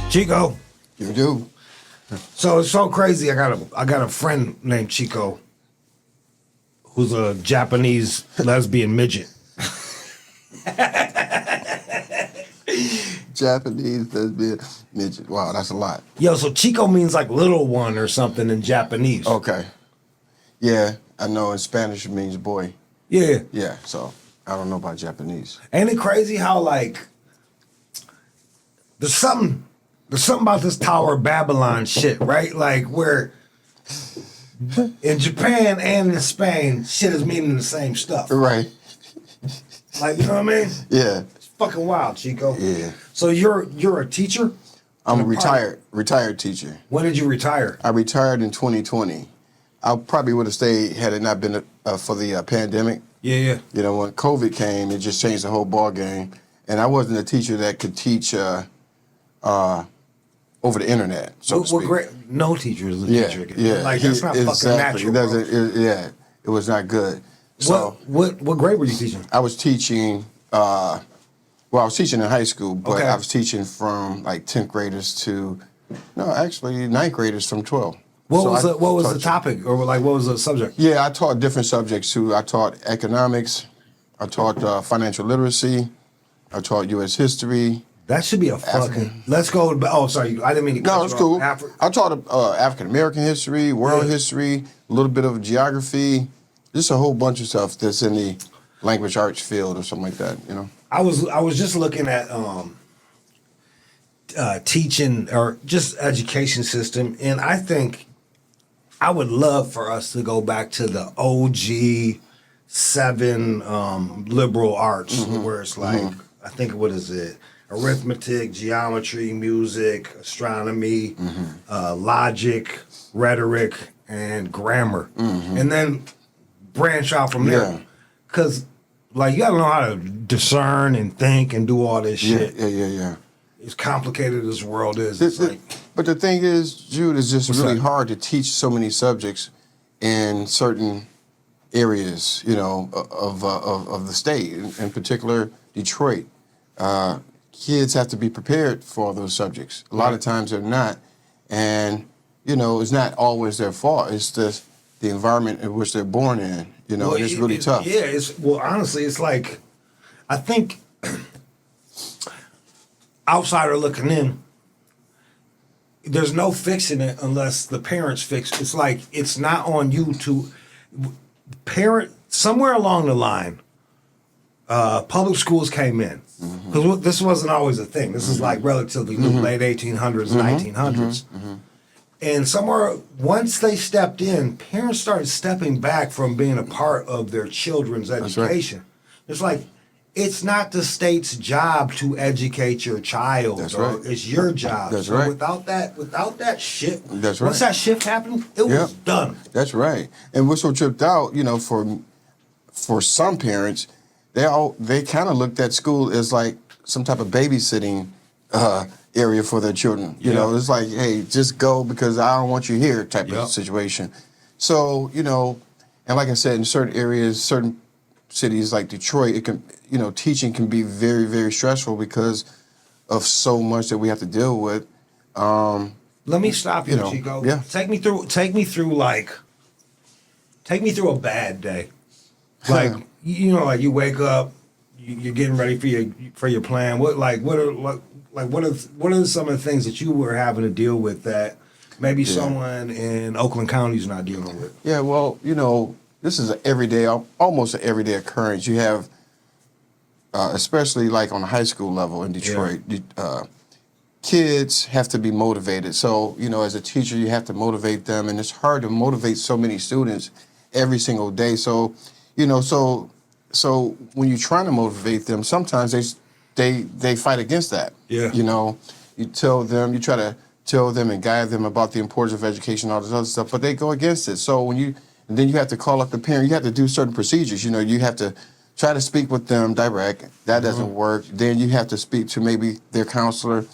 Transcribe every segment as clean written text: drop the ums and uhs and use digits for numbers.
Chico. You do. So it's so crazy. I got a friend named Chico who's a Japanese lesbian midget. Japanese lesbian midget. Wow, that's a lot. Yo, so Chico means like little one or something in Japanese. Okay. Yeah, I know in Spanish it means boy. Yeah. Yeah, so I don't know about Japanese. Ain't it crazy how like there's something about this Tower of Babylon shit, right? Like where in Japan and in Spain, shit is meaning the same stuff. Right. Like, you know what I mean? Yeah. It's fucking wild, Chico. Yeah. So you're a teacher? I'm a retired teacher. When did you retire? I retired in 2020. I probably would have stayed had it not been for the pandemic. Yeah. You know, when COVID came, it just changed the whole ball game. And I wasn't a teacher that could teach over the internet, so to speak. Great. No teacher is a teacher. Yeah. Like, that's not fucking natural. It was not good. So what grade were you teaching? I was teaching, I was teaching in high school, but Okay. I was teaching from like 10th graders to, ninth graders from 12. What was the topic, or like what was the subject? Yeah, I taught different subjects too. I taught economics, I taught financial literacy, I taught U.S. history. That should be a fucking. Let's go. Oh, sorry, I didn't mean to. No, it's cool. I taught African American history, world history, a little bit of geography, just a whole bunch of stuff that's in the language arts field or something like that. You know. I was just looking at teaching or just education system, and I think I would love for us to go back to the OG 7 liberal arts, where it's like I think what is it? Arithmetic, geometry, music, astronomy, logic, rhetoric, and grammar, and then branch out from there. Because, like, you gotta know how to discern and think and do all this shit. Yeah. As complicated as the world is, but the thing is, Jude, it's just really hard to teach so many subjects in certain areas, of the state, in particular Detroit. Kids have to be prepared for all those subjects. A lot of times they're not. And, it's not always their fault. It's just the environment in which they're born in. It's really tough. Yeah, honestly, it's like, I think, outsider looking in, there's no fixing it unless the parents fix it. It's like, it's not on you to parent, somewhere along the line, public schools came in. Because this wasn't always a thing. This is like relatively new, late 1800s, 1900s. And somewhere, once they stepped in, parents started stepping back from being a part of their children's education. Right. It's like, it's not the state's job to educate your child. That's right. It's your job. That's so right. Without that shift, that's right. Once that shift happened, it was done. That's right. And what's so tripped out, for some parents, they kind of looked at school as like some type of babysitting area for their children. It's like, hey, just go because I don't want you here type of situation. So, and like I said, in certain areas, certain cities like Detroit, it can, teaching can be very, very stressful because of so much that we have to deal with. Let me stop you, Chico. Yeah. Take me through a bad day. Like, like you wake up, you're getting ready for your plan. What are some of the things that you were having to deal with that maybe someone in Oakland County is not dealing with? Yeah, well, this is almost an everyday occurrence. You have, especially like on the high school level in Detroit, kids have to be motivated. So, as a teacher, you have to motivate them, and it's hard to motivate so many students every single day. So, so when you're trying to motivate them, sometimes they fight against that. Yeah. You try to tell them and guide them about the importance of education, all this other stuff, but they go against it. So then you have to call up the parent. You have to do certain procedures. You have to try to speak with them direct. That doesn't work. Then you have to speak to maybe their counselor.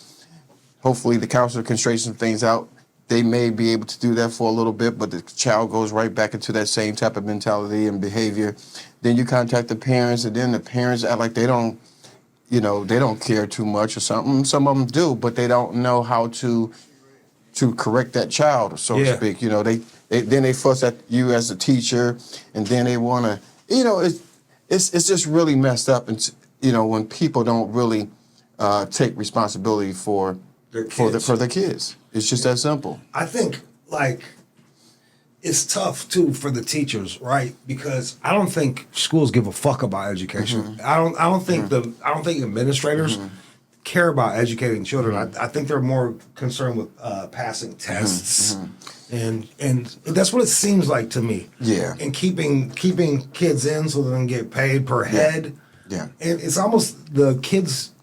Hopefully the counselor can straighten some things out. They may be able to do that for a little bit, but the child goes right back into that same type of mentality and behavior. Then you contact the parents, and then the parents act like they don't they don't care too much or something. Some of them do, but they don't know how to correct that child, so to speak. They fuss at you as a teacher, and then they want to, it's just really messed up. And when people don't really take responsibility for their kids, it's just that simple. I think it's tough too for the teachers, right? Because I don't think schools give a fuck about education. I don't think administrators care about educating children. I think they're more concerned with passing tests, and that's what it seems like to me. Yeah. And keeping kids in so they can get paid per head. Yeah. And it's almost the kids.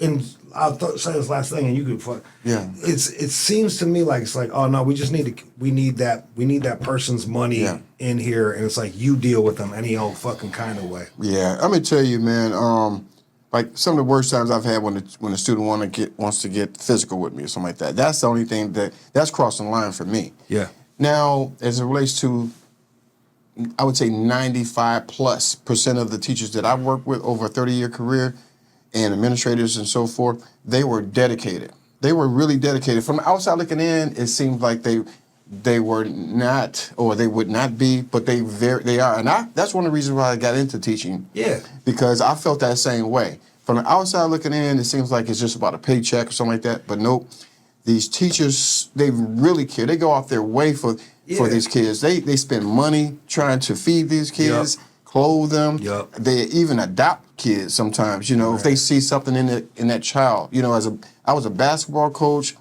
And I'll say this last thing, and you can fuck. Yeah. It seems to me like it's like, oh no, we need that person's money in here, and it's like you deal with them any old fucking kind of way. Yeah, I'm gonna tell you, man. Like some of the worst times I've had when a student wants to get physical with me or something like that. That's the only thing that's crossing the line for me. Yeah. Now, as it relates to, I would say 95+% of the teachers that I've worked with over a 30-year career, and administrators and so forth, they were dedicated. They were really dedicated. From the outside looking in, it seems like they were not, or they would not be, but they are. And that's one of the reasons why I got into teaching. Yeah. Because I felt that same way. From the outside looking in, it seems like it's just about a paycheck or something like that. But nope, these teachers, they really care. They go off their way for these kids. They spend money trying to feed these kids. Yep. Clothe them. Yep. They even adopt kids sometimes, if they see something in that child. I was a basketball coach,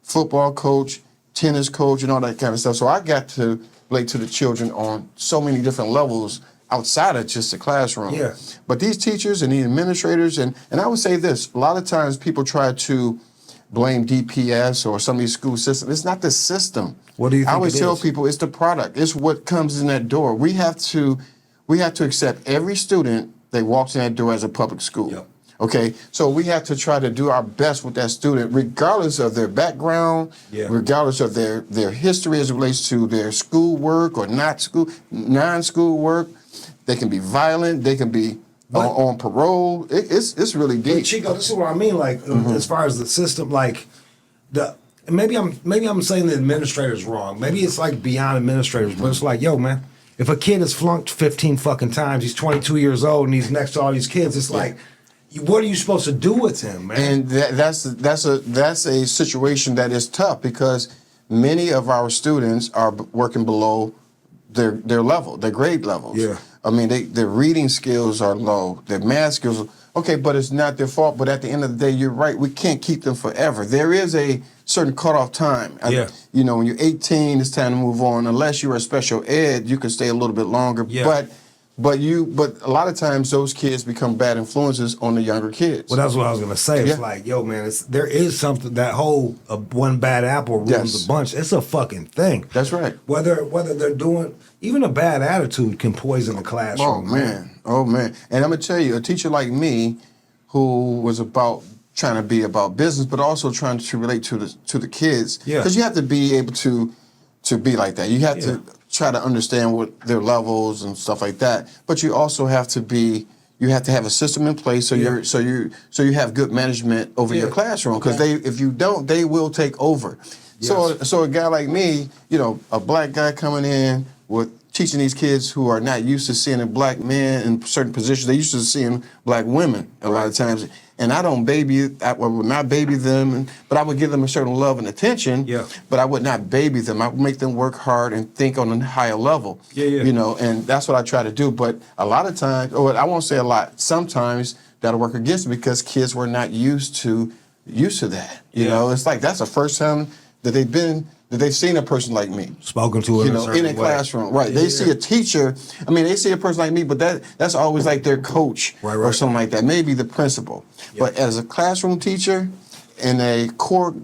football coach, tennis coach, and all that kind of stuff. So I got to relate to the children on so many different levels outside of just the classroom. Yeah. But these teachers and the administrators, and I would say this, a lot of times people try to blame DPS or some of these school systems. It's not the system. What do you think I always tell people it's the product. It's what comes in that door. We have to accept every student that walks in that door as a public school. Yep. Okay, so we have to try to do our best with that student, regardless of their background, regardless of their history as it relates to their school work or non-school work. They can be violent. They can be on parole. It's really deep. Hey, Chico, this is what I mean. As far as the system, maybe I'm saying the administrator's wrong. Maybe it's beyond administrators, but it's like, yo, man. If a kid has flunked 15 fucking times, he's 22 years old and he's next to all these kids, it's like, what are you supposed to do with him, man? And that's a situation that is tough because many of our students are working below their level, their grade levels. Yeah. I mean, their reading skills are low, their math skills okay, but it's not their fault. But at the end of the day, you're right. We can't keep them forever. There is a certain cutoff time. Yeah. When you're 18, it's time to move on. Unless you're a special ed, you can stay a little bit longer. Yeah. But a lot of times those kids become bad influences on the younger kids. Well, that's what I was gonna say. It's like, yo, man, there is something, that whole one bad apple ruins a bunch. It's a fucking thing. That's right. Whether they're doing, even a bad attitude can poison the classroom. Oh man. And I'm gonna tell you, a teacher like me, who was trying to be about business, but also trying to relate to the kids. Yeah. Because you have to be able to be like that. You have to try to understand what their levels and stuff like that. But you also have to have a system in place so you have good management over your classroom. Because if you don't, they will take over. Yes. So a guy like me, a black guy coming in with teaching these kids who are not used to seeing a black man in certain positions. They're used to seeing black women a lot of times. And I would not baby them, but I would give them a certain love and attention, but I would not baby them. I would make them work hard and think on a higher level, and that's what I try to do. But a lot of times, or I won't say a lot, sometimes that'll work against me because kids were not used to that. It's like that's the first time that they've seen a person like me. Spoken to in a classroom. Right. They see a teacher. I mean, they see a person like me, but that's always like their coach or something like that. Maybe the principal. Yep. But as a classroom teacher in a core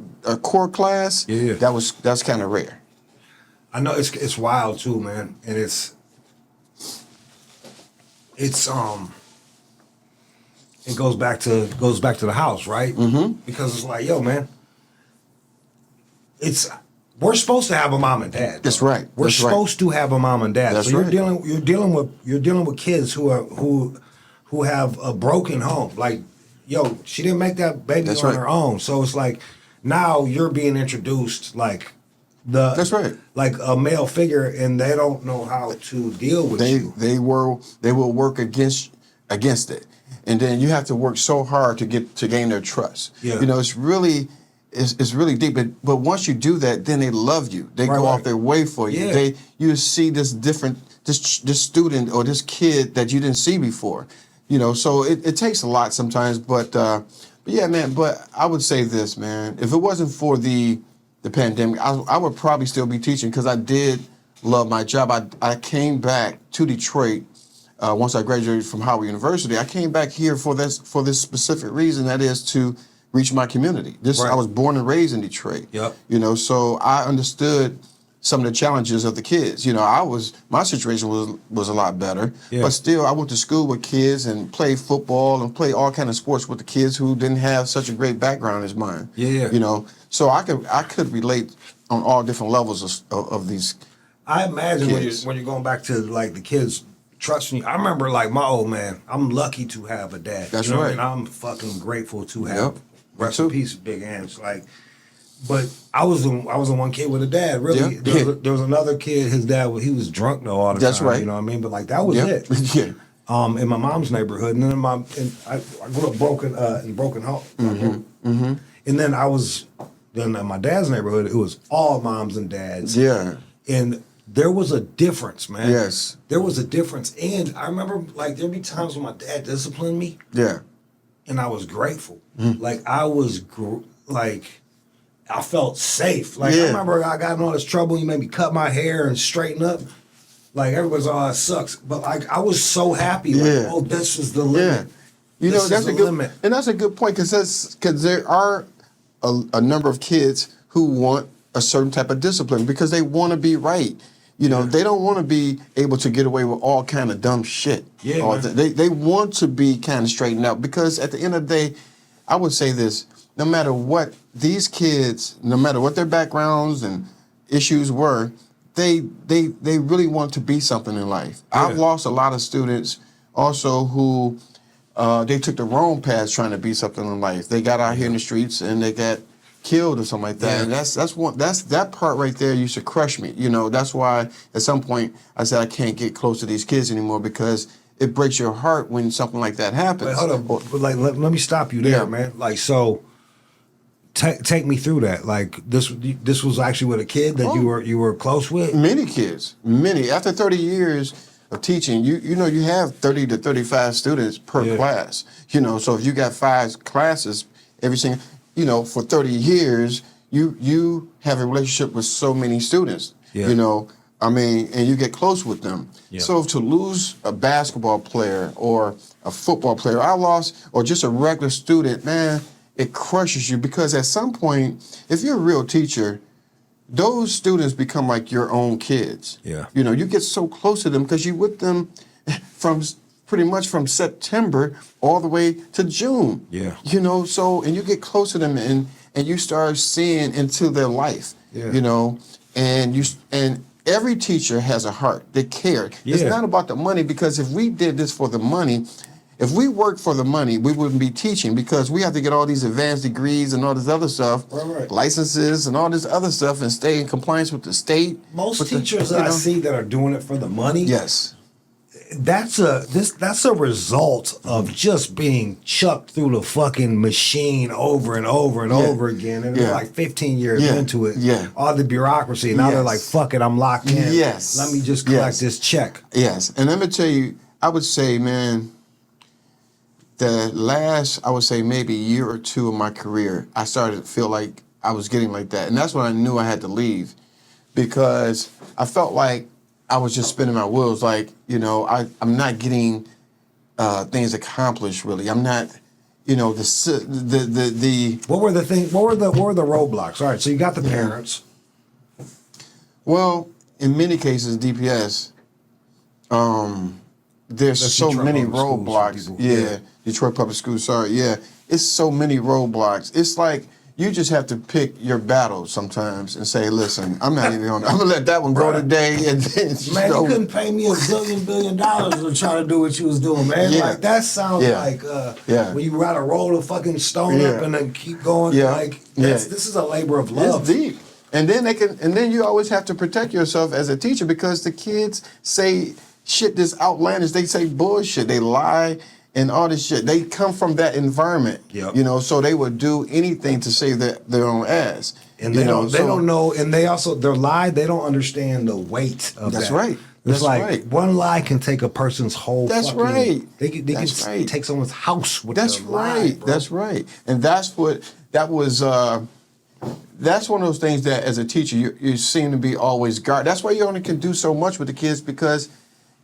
class, that's kind of rare. I know it's wild too, man. And it goes back to the house, right? Mm-hmm. Because it's like, yo, man, we're supposed to have a mom and dad. That's right. We're supposed to have a mom and dad. That's so right. You're dealing with kids who have a broken home. Like yo, she didn't make that baby That's on right. her own. So it's like now you're being introduced like That's right. like a male figure, and they don't know how to deal with you. They will work against it, and then you have to work so hard to gain their trust. Yeah. You know, it's really deep. But once you do that, then they love you. They go off their way for you. Yeah. You see this student or this kid that you didn't see before. You know, so it takes a lot sometimes. But yeah, man. But I would say this, man. If it wasn't for the pandemic, I would probably still be teaching because I did love my job. I came back to Detroit once I graduated from Howard University. I came back here for this specific reason, that is to reach my community. Right. I was born and raised in Detroit. Yep. You know, so I understood some of the challenges of the kids. You know, my situation was a lot better, but still I went to school with kids and played football and played all kind of sports with the kids who didn't have such a great background as mine. Yeah. You know, so I could relate on all different levels of these. I imagine kids. when you're going back to like the kids trusting you. I remember like my old man. I'm lucky to have a dad. That's you know right. what I mean? I'm fucking grateful to have. Yep. Rest in peace, Big Ants. Like, but I was the one kid with a dad. Really, Yeah. there was another kid. His dad he was drunk though all the That's time. right. You know what I mean? But like that was Yep. it. Yeah. In my mom's neighborhood, and then I grew up in broken home. Mm-hmm. And then in my dad's neighborhood, it was all moms and dads. Yeah. And there was a difference, man. Yes. There was a difference. And I remember, like, there'd be times when my dad disciplined me, Yeah. and I was grateful. Like, I felt safe. Like, I remember I got in all this trouble, he made me cut my hair and straighten up. Like, everybody's, oh, that sucks. But, like, I was so happy. Like, oh, this is the limit. Yeah. You know, that's a good limit. And that's a good point because there are a number of kids who want a certain type of discipline because they want to be right. You know, they don't want to be able to get away with all kind of dumb shit. Yeah, They want to be kind of straightened out because at the end of the day, I would say this, no matter what these kids, no matter what their backgrounds and issues were, they really want to be something in life. Yeah. I've lost a lot of students also who they took the wrong path trying to be something in life. They got out here in the streets and they got killed or something like that. And that's that part right there used to crush me. You know, that's why at some point I said I can't get close to these kids anymore because it breaks your heart when something like that happens. Wait, hold on. But like, let me stop you there, man. Like, so take me through that. Like, this was actually with a kid that you were close with? Many kids. Many. After 30 years of teaching, you know, you have 30 to 35 students per class. You know, so if you got 5 classes, every single, you know, for 30 years, you have a relationship with so many students. You know, I mean, and you get close with them. So to lose a basketball player or a football player, or just a regular student, man, it crushes you because at some point, if you're a real teacher, those students become like your own kids. Yeah. You know, you get so close to them because you're with them from pretty much from September all the way to June. Yeah. You know, so, and you get close to them and you start seeing into their life. Yeah. You know, and every teacher has a heart. They care. Yeah. It's not about the money because if we did this for the money, if we worked for the money, we wouldn't be teaching because we have to get all these advanced degrees and all this other stuff, licenses and all this other stuff, and stay in compliance with the state. Most teachers I see that are doing it for the money. Yes. That's a result of just being chucked through the fucking machine over and over and over again, and they're like 15 years into it. All the bureaucracy. Now they're like, "Fuck it, I'm locked in. Let me just collect this check." Yes, and let me tell you, I would say, man, the last, I would say maybe year or two of my career, I started to feel like I was getting like that, and that's when I knew I had to leave because I felt like I was just spinning my wheels. Like, you know, I'm not getting things accomplished. Really, I'm not. You know, the. What were the things? What were the roadblocks? All right, so you got the parents. Well, in many cases, DPS. There's That's so Detroit many Public Schools roadblocks. Detroit Public Schools. Sorry, it's so many roadblocks. It's like you just have to pick your battles sometimes and say, listen, I'm not even I'm gonna let that one go today. And then man, you couldn't pay me $1 billion to try to do what you was doing, man. Yeah. Like that sounds like when you gotta roll a fucking stone up and then keep going. Like this is a labor of love. It's deep. And then you always have to protect yourself as a teacher because the kids say shit that's outlandish. They say bullshit. They lie and all this shit. They come from that environment. You know, so they would do anything to save their own ass. And they don't know, and they also their lie. They don't understand the weight of that. That's right. It's like one lie can take a person's whole. That's fucking, right. They can take someone's house with. That's right. Lie, that's right. And that's what that was. That's one of those things that, as a teacher, you seem to be always guard. That's why you only can do so much with the kids because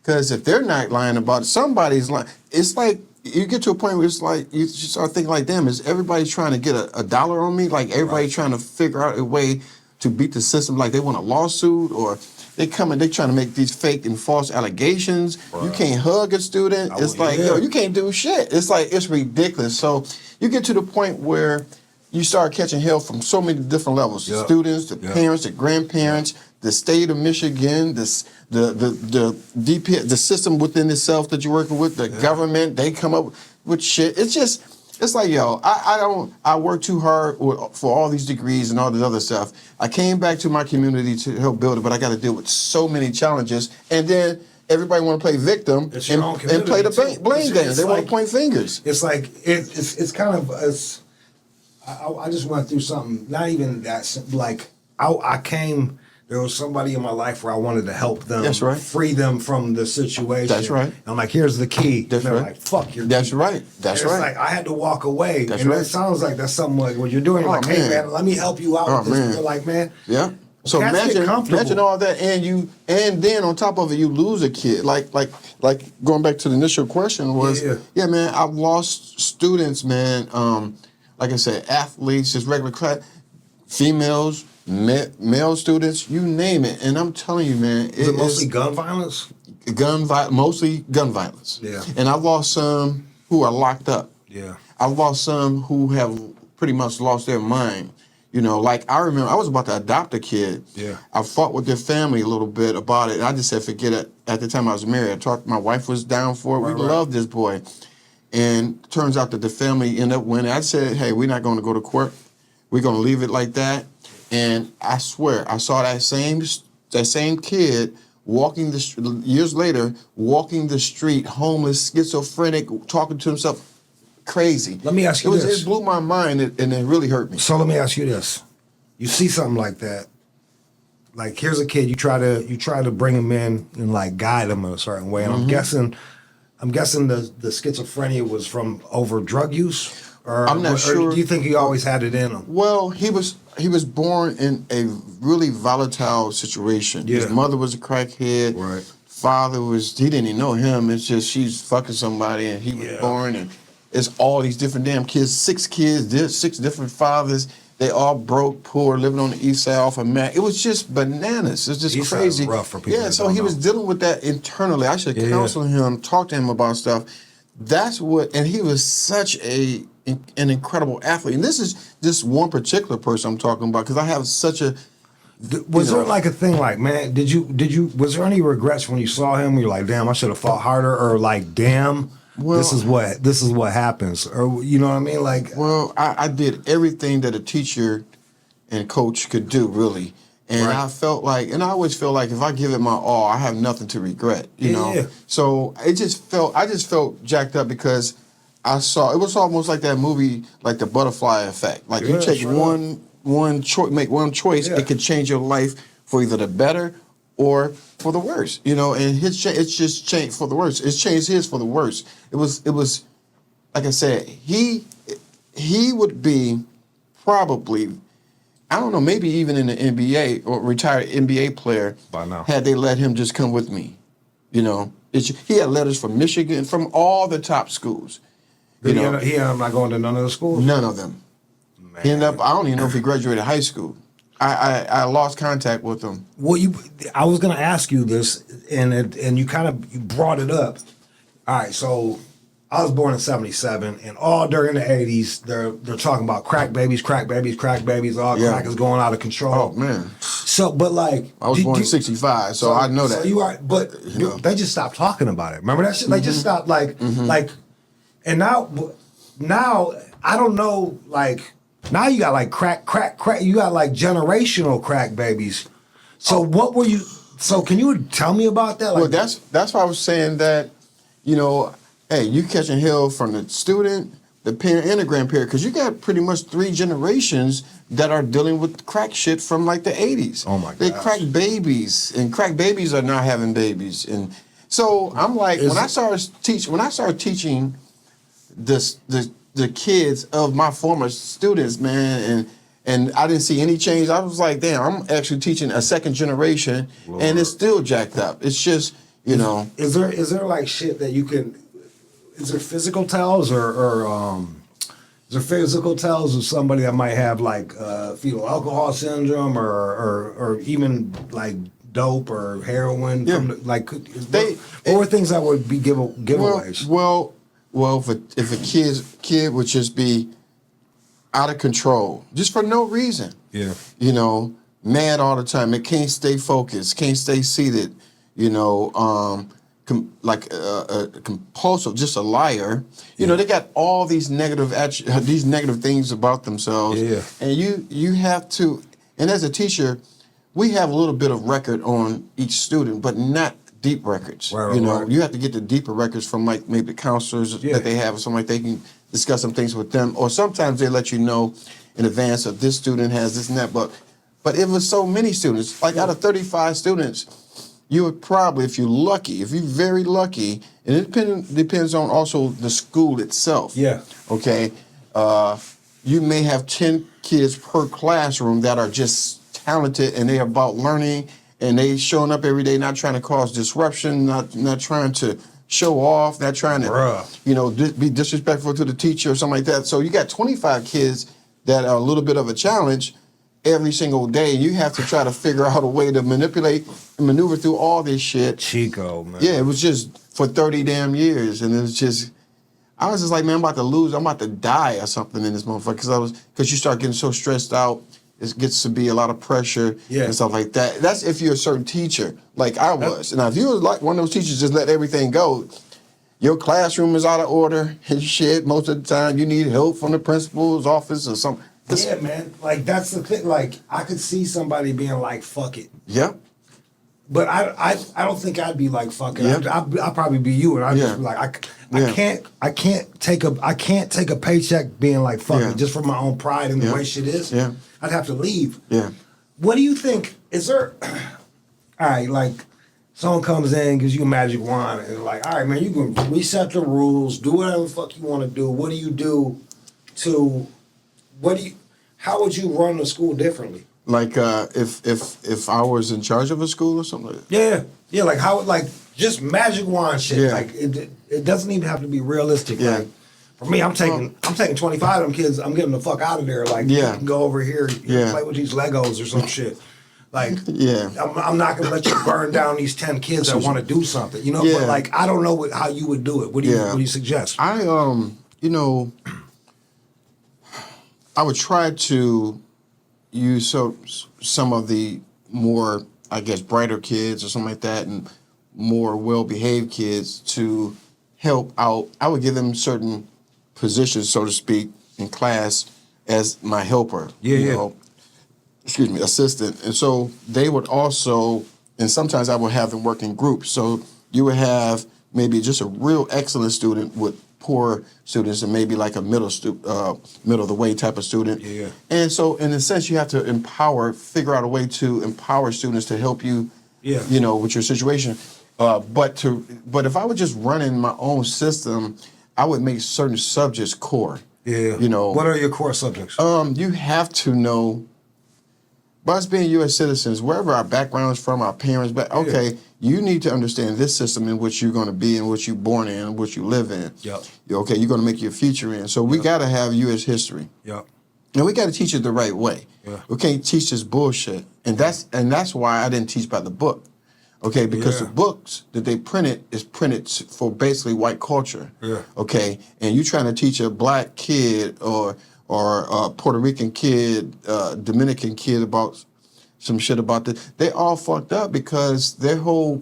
if they're not lying about it, somebody's lying. It's like you get to a point where it's like you start thinking like, damn, is everybody trying to get a dollar on me? Like everybody trying to figure out a way to beat the system? Like they want a lawsuit or they trying to make these fake and false allegations. You can't hug a student. It's like, yo, you can't do shit. It's like, it's ridiculous. So you get to the point where you start catching hell from so many different levels. The students, the parents, the grandparents, the state of Michigan, the DP, the system within itself that you're working with, the government, they come up with shit. It's like, yo, I work too hard for all these degrees and all this other stuff. I came back to my community to help build it, but I got to deal with so many challenges. And then everybody want to play victim and play the blame game. They want to point fingers. It's like, it's kind of, I just went through something, not even that, like, there was somebody in my life where I wanted to help them, free them from the situation. That's right. And I'm like, here's the key. That's and right. Like, fuck your That's key. right. That's and right. It's like, I had to walk away. That's and right. That sounds like that's something like what you're doing. You're like, hey, man, let me help you out with this. You're like, man. Yeah. So imagine all that, and then on top of it, you lose a kid. Like going back to the initial question was, yeah man, I've lost students, man. Like I said, athletes, just regular class, females, male students, you name it. And I'm telling you, man, is it mostly gun violence? Mostly gun violence. Yeah. And I've lost some who are locked up. Yeah. I've lost some who have pretty much lost their mind. You know, like I remember I was about to adopt a kid. Yeah. I fought with their family a little bit about it. And I just said, forget it. At the time I was married, my wife was down for it. We loved this boy. And turns out that the family ended up winning. I said, hey, we're not going to go to court. We're going to leave it like that. And I swear, I saw that same kid walking years later, walking the street, homeless, schizophrenic, talking to himself. Crazy. Let me ask you this. It blew my mind and it really hurt me. So let me ask you this. You see something like that. Like here's a kid, you try to bring him in and like guide him in a certain way. And I'm guessing the schizophrenia was from over drug use? Or I'm not sure. Or do you think he always had it in him? Well, he was born in a really volatile situation. Yeah. His mother was a crackhead. Right. Father he didn't even know him. It's just she's fucking somebody and he was born and it's all these different damn kids, 6 kids, 6 different fathers. They all broke, poor, living on the east side off of Mac. It was just bananas. It's just crazy. Rough for people. Yeah, so he was dealing with that internally. I should counsel him, talk to him about stuff. That's and he was such an incredible athlete. And this is just one particular person I'm talking about because I have such a. Was there like a thing like, man, was there any regrets when you saw him? You're like, damn, I should have fought harder, or like, damn. Well, this is what happens, or you know what I mean? Like, well, I did everything that a teacher and coach could do, really, and I felt like, and I always feel like if I give it my all, I have nothing to regret, you know. Yeah. So I just felt jacked up because I saw it was almost like that movie, like the Butterfly Effect. Like you take one choice, make one choice, it could change your life for either the better or for the worse, you know, and it's just changed for the worse. It's changed his for the worse. It was, like I said, he would be probably, I don't know, maybe even in the NBA or retired NBA player by now had they let him just come with me, you know. He had letters from Michigan, from all the top schools. He ended up not going to none of the schools? None of them. Man. He ended up, I don't even know if he graduated high school. I lost contact with him. Well, I was going to ask you this, and you kind of brought it up. All right, so I was born in '77, and all during the '80s, they're talking about crack babies, crack babies, crack babies. All crack is going out of control. Oh man. So, but like, I was born in '65, so I know that. So you are, but they just stopped talking about it. Remember that shit? They just stopped, like, and now I don't know, like, now you got like crack. You got like generational crack babies. So what were you? So can you tell me about that? Like, Well, that's why I was saying that, hey, you catching hell from the student, the parent, and the grandparent, because you got pretty much 3 generations that are dealing with crack shit from like the 80s. Oh my god. They crack babies, and crack babies are not having babies, and so I'm like, when I started teaching the kids of my former students, man, and I didn't see any change. I was like, damn, I'm actually teaching a second generation, Lord. And it's still jacked up. It's just, Is there like shit that you can? Is there physical tells or is there physical tells of somebody that might have like fetal alcohol syndrome or even like dope or heroin? Yeah. What were things that would be giveaways? Well, if a kid would just be out of control, just for no reason. Yeah. Mad all the time. It can't stay focused, can't stay seated, compulsive, just a liar. They got all these negative things about themselves. Yeah. And you have to, and as a teacher, we have a little bit of record on each student, but not deep records. Right. You have to get the deeper records from like maybe the counselors that they have or something, like they can discuss some things with them, or sometimes they let you know in advance of this student has this and that. But it was so many students, like out of 35 students, you would probably, if you're very lucky, and it depends on also the school itself. Yeah. Okay. You may have 10 kids per classroom that are just talented and they're about learning and they showing up every day, not trying to cause disruption, not trying to show off, not trying to, be disrespectful to the teacher or something like that. So you got 25 kids that are a little bit of a challenge every single day. You have to try to figure out a way to manipulate and maneuver through all this shit. Chico, man. Yeah, it was just for 30 damn years. And it was just, I was just like, man, I'm about to die or something in this motherfucker. Because you start getting so stressed out. It gets to be a lot of pressure and stuff like that. That's if you're a certain teacher, like I was. Now, if you were like one of those teachers, just let everything go. Your classroom is out of order and shit. Most of the time, you need help from the principal's office or something. Yeah, man. Like, that's the thing. Like, I could see somebody being like, fuck it. Yeah. But I don't think I'd be like, fuck it. Yeah. I'd probably be you, and I'd just be like, I can't take a paycheck being like, fuck it, just for my own pride and the way shit is. Yeah. I'd have to leave. Yeah. What do you think? Is there, all right, like, someone comes in, gives you a magic wand, and like, all right, man, you can reset the rules, do whatever the fuck you want to do. What do you do how would you run the school differently? Like if I was in charge of a school or something like that? Yeah, like how, like, just magic wand shit. Yeah. Like, it doesn't even have to be realistic. Yeah. Like, for me, I'm taking 25 of them kids, I'm getting the fuck out of there. Like, you can go over here, play with these Legos or some shit. Like, I'm not gonna let you burn down these 10 kids that want to do something. But like, I don't know how you would do it. What do you suggest? I would try to use some of the more, I guess, brighter kids or something like that, and more well-behaved kids to help out. I would give them certain positions, so to speak, in class as my helper. Assistant. And so they would also, and sometimes I would have them work in groups. So you would have maybe just a real excellent student with poor students and maybe like a middle of the way type of student. Yeah. And so in a sense, you have to figure out a way to empower students to help you, with your situation. But if I were just running my own system, I would make certain subjects core. Yeah. What are your core subjects? You have to know, by us being U.S. citizens, wherever our background is from, our parents, you need to understand this system in which you're going to be, in which you're born in which you live in. Yep. You're going to make your future in. So we got to have U.S. history. Yep. And we got to teach it the right way. Yeah. We can't teach this bullshit. And that's why I didn't teach by the book. Okay, because Yeah. the books that they printed is printed for basically white culture. Yeah. Okay, and you trying to teach a black kid or a Puerto Rican kid, Dominican kid about some shit about this, they all fucked up because their whole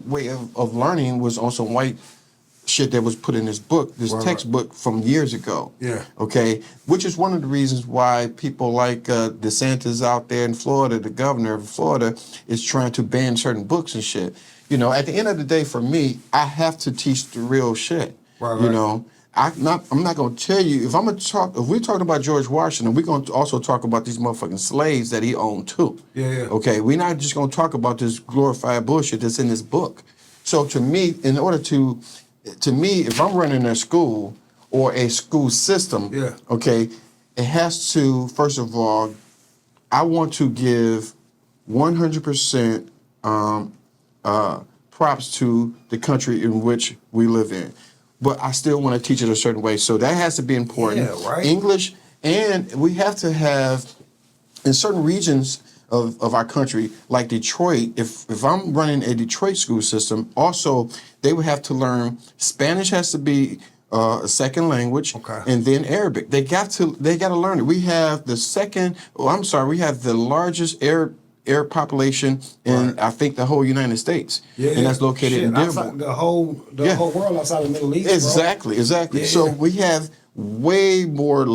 way of learning was on some white shit that was put in this book, this Right. textbook from years ago. Yeah. Okay, which is one of the reasons why people like DeSantis out there in Florida, the governor of Florida, is trying to ban certain books and shit. You know, at the end of the day, for me, I have to teach the real shit. Right, You right. know, I'm not gonna tell you if we're talking about George Washington, we're gonna also talk about these motherfucking slaves that he owned too. Yeah, yeah. Okay, we're not just gonna talk about this glorified bullshit that's in this book. So to me, if I'm running a school or a school system, Yeah. okay, it has to, first of all, I want to give 100% props to the country in which we live in. But I still want to teach it a certain way. So that has to be important. Yeah, right. English, and we have to have, in certain regions of our country, like Detroit, if I'm running a Detroit school system, also they would have to learn Spanish has to be a second language, Okay. and then Arabic. They got to learn it. We have we have the largest Arab population in Right. I think the whole United States, Yeah, and that's located shit, in outside Dearborn. the whole world outside the Middle East. Exactly. Yeah, So yeah. we have way more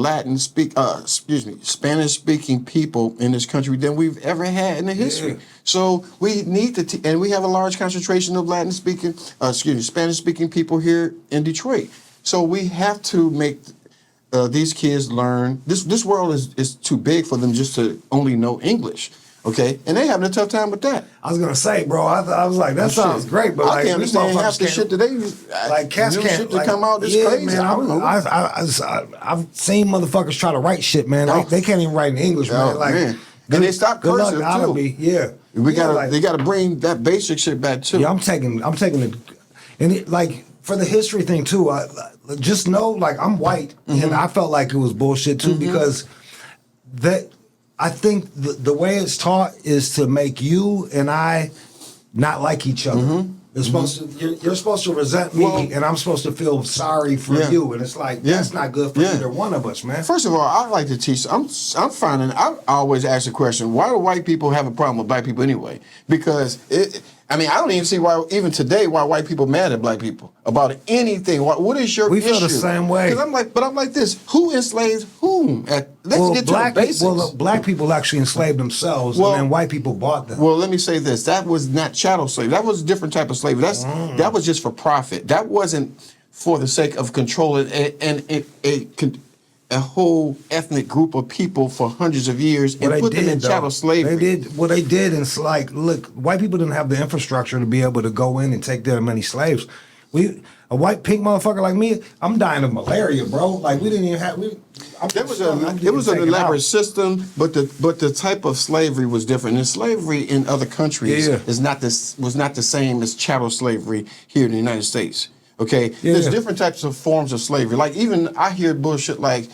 Spanish speaking people in this country than we've ever had in the history. Yeah. So we need to, and we have a large concentration of Spanish speaking people here in Detroit. So we have to make these kids learn. This world is too big for them just to only know English. Okay, and they having a tough time with that. I was gonna say, bro. I was like, that sounds Shit. great, but I like, can't these understand half motherfuckers the can't- shit that they like cats new can't shit that like, come out. This yeah, crazy. man. I don't know. I've seen motherfuckers try to write shit, man. Oh. They can't even write in English, man. Oh, Like, man. And they stop good luck cursive, out of too. me. Yeah, They gotta bring that basic shit back too. Yeah, I'm taking it, and it, like for the history thing too. I just know, like, I'm white, Mm-hmm. and I felt like it was bullshit too because that I think the way it's taught is to make you and I not like each other. It's supposed to, you're supposed to resent me, Well- and I'm supposed to feel sorry for Yeah. you, and it's like that's not good for Yeah. either one of us, man. First of all, I like to teach. I'm finding. I always ask the question: why do white people have a problem with black people anyway? Because I don't even see why even today why white people mad at black people about anything. What is your We issue? feel the same way. Because I'm like this: who enslaved whom? Let's get to the basics. black people actually enslaved themselves, Well- and then white people bought them. Well, let me say this: that was not chattel slavery. That was a different type of slavery. That was just for profit. That wasn't for the sake of controlling a whole ethnic group of people for hundreds of years and put them in chattel slavery. They did, and it's like, look, white people didn't have the infrastructure to be able to go in and take that many slaves. A white pink motherfucker like me, I'm dying of malaria, bro. Like we didn't even have. It was an elaborate system, but the type of slavery was different. And slavery in other countries was not the same as chattel slavery here in the United States. Okay, there's different types of forms of slavery. Like even I hear bullshit like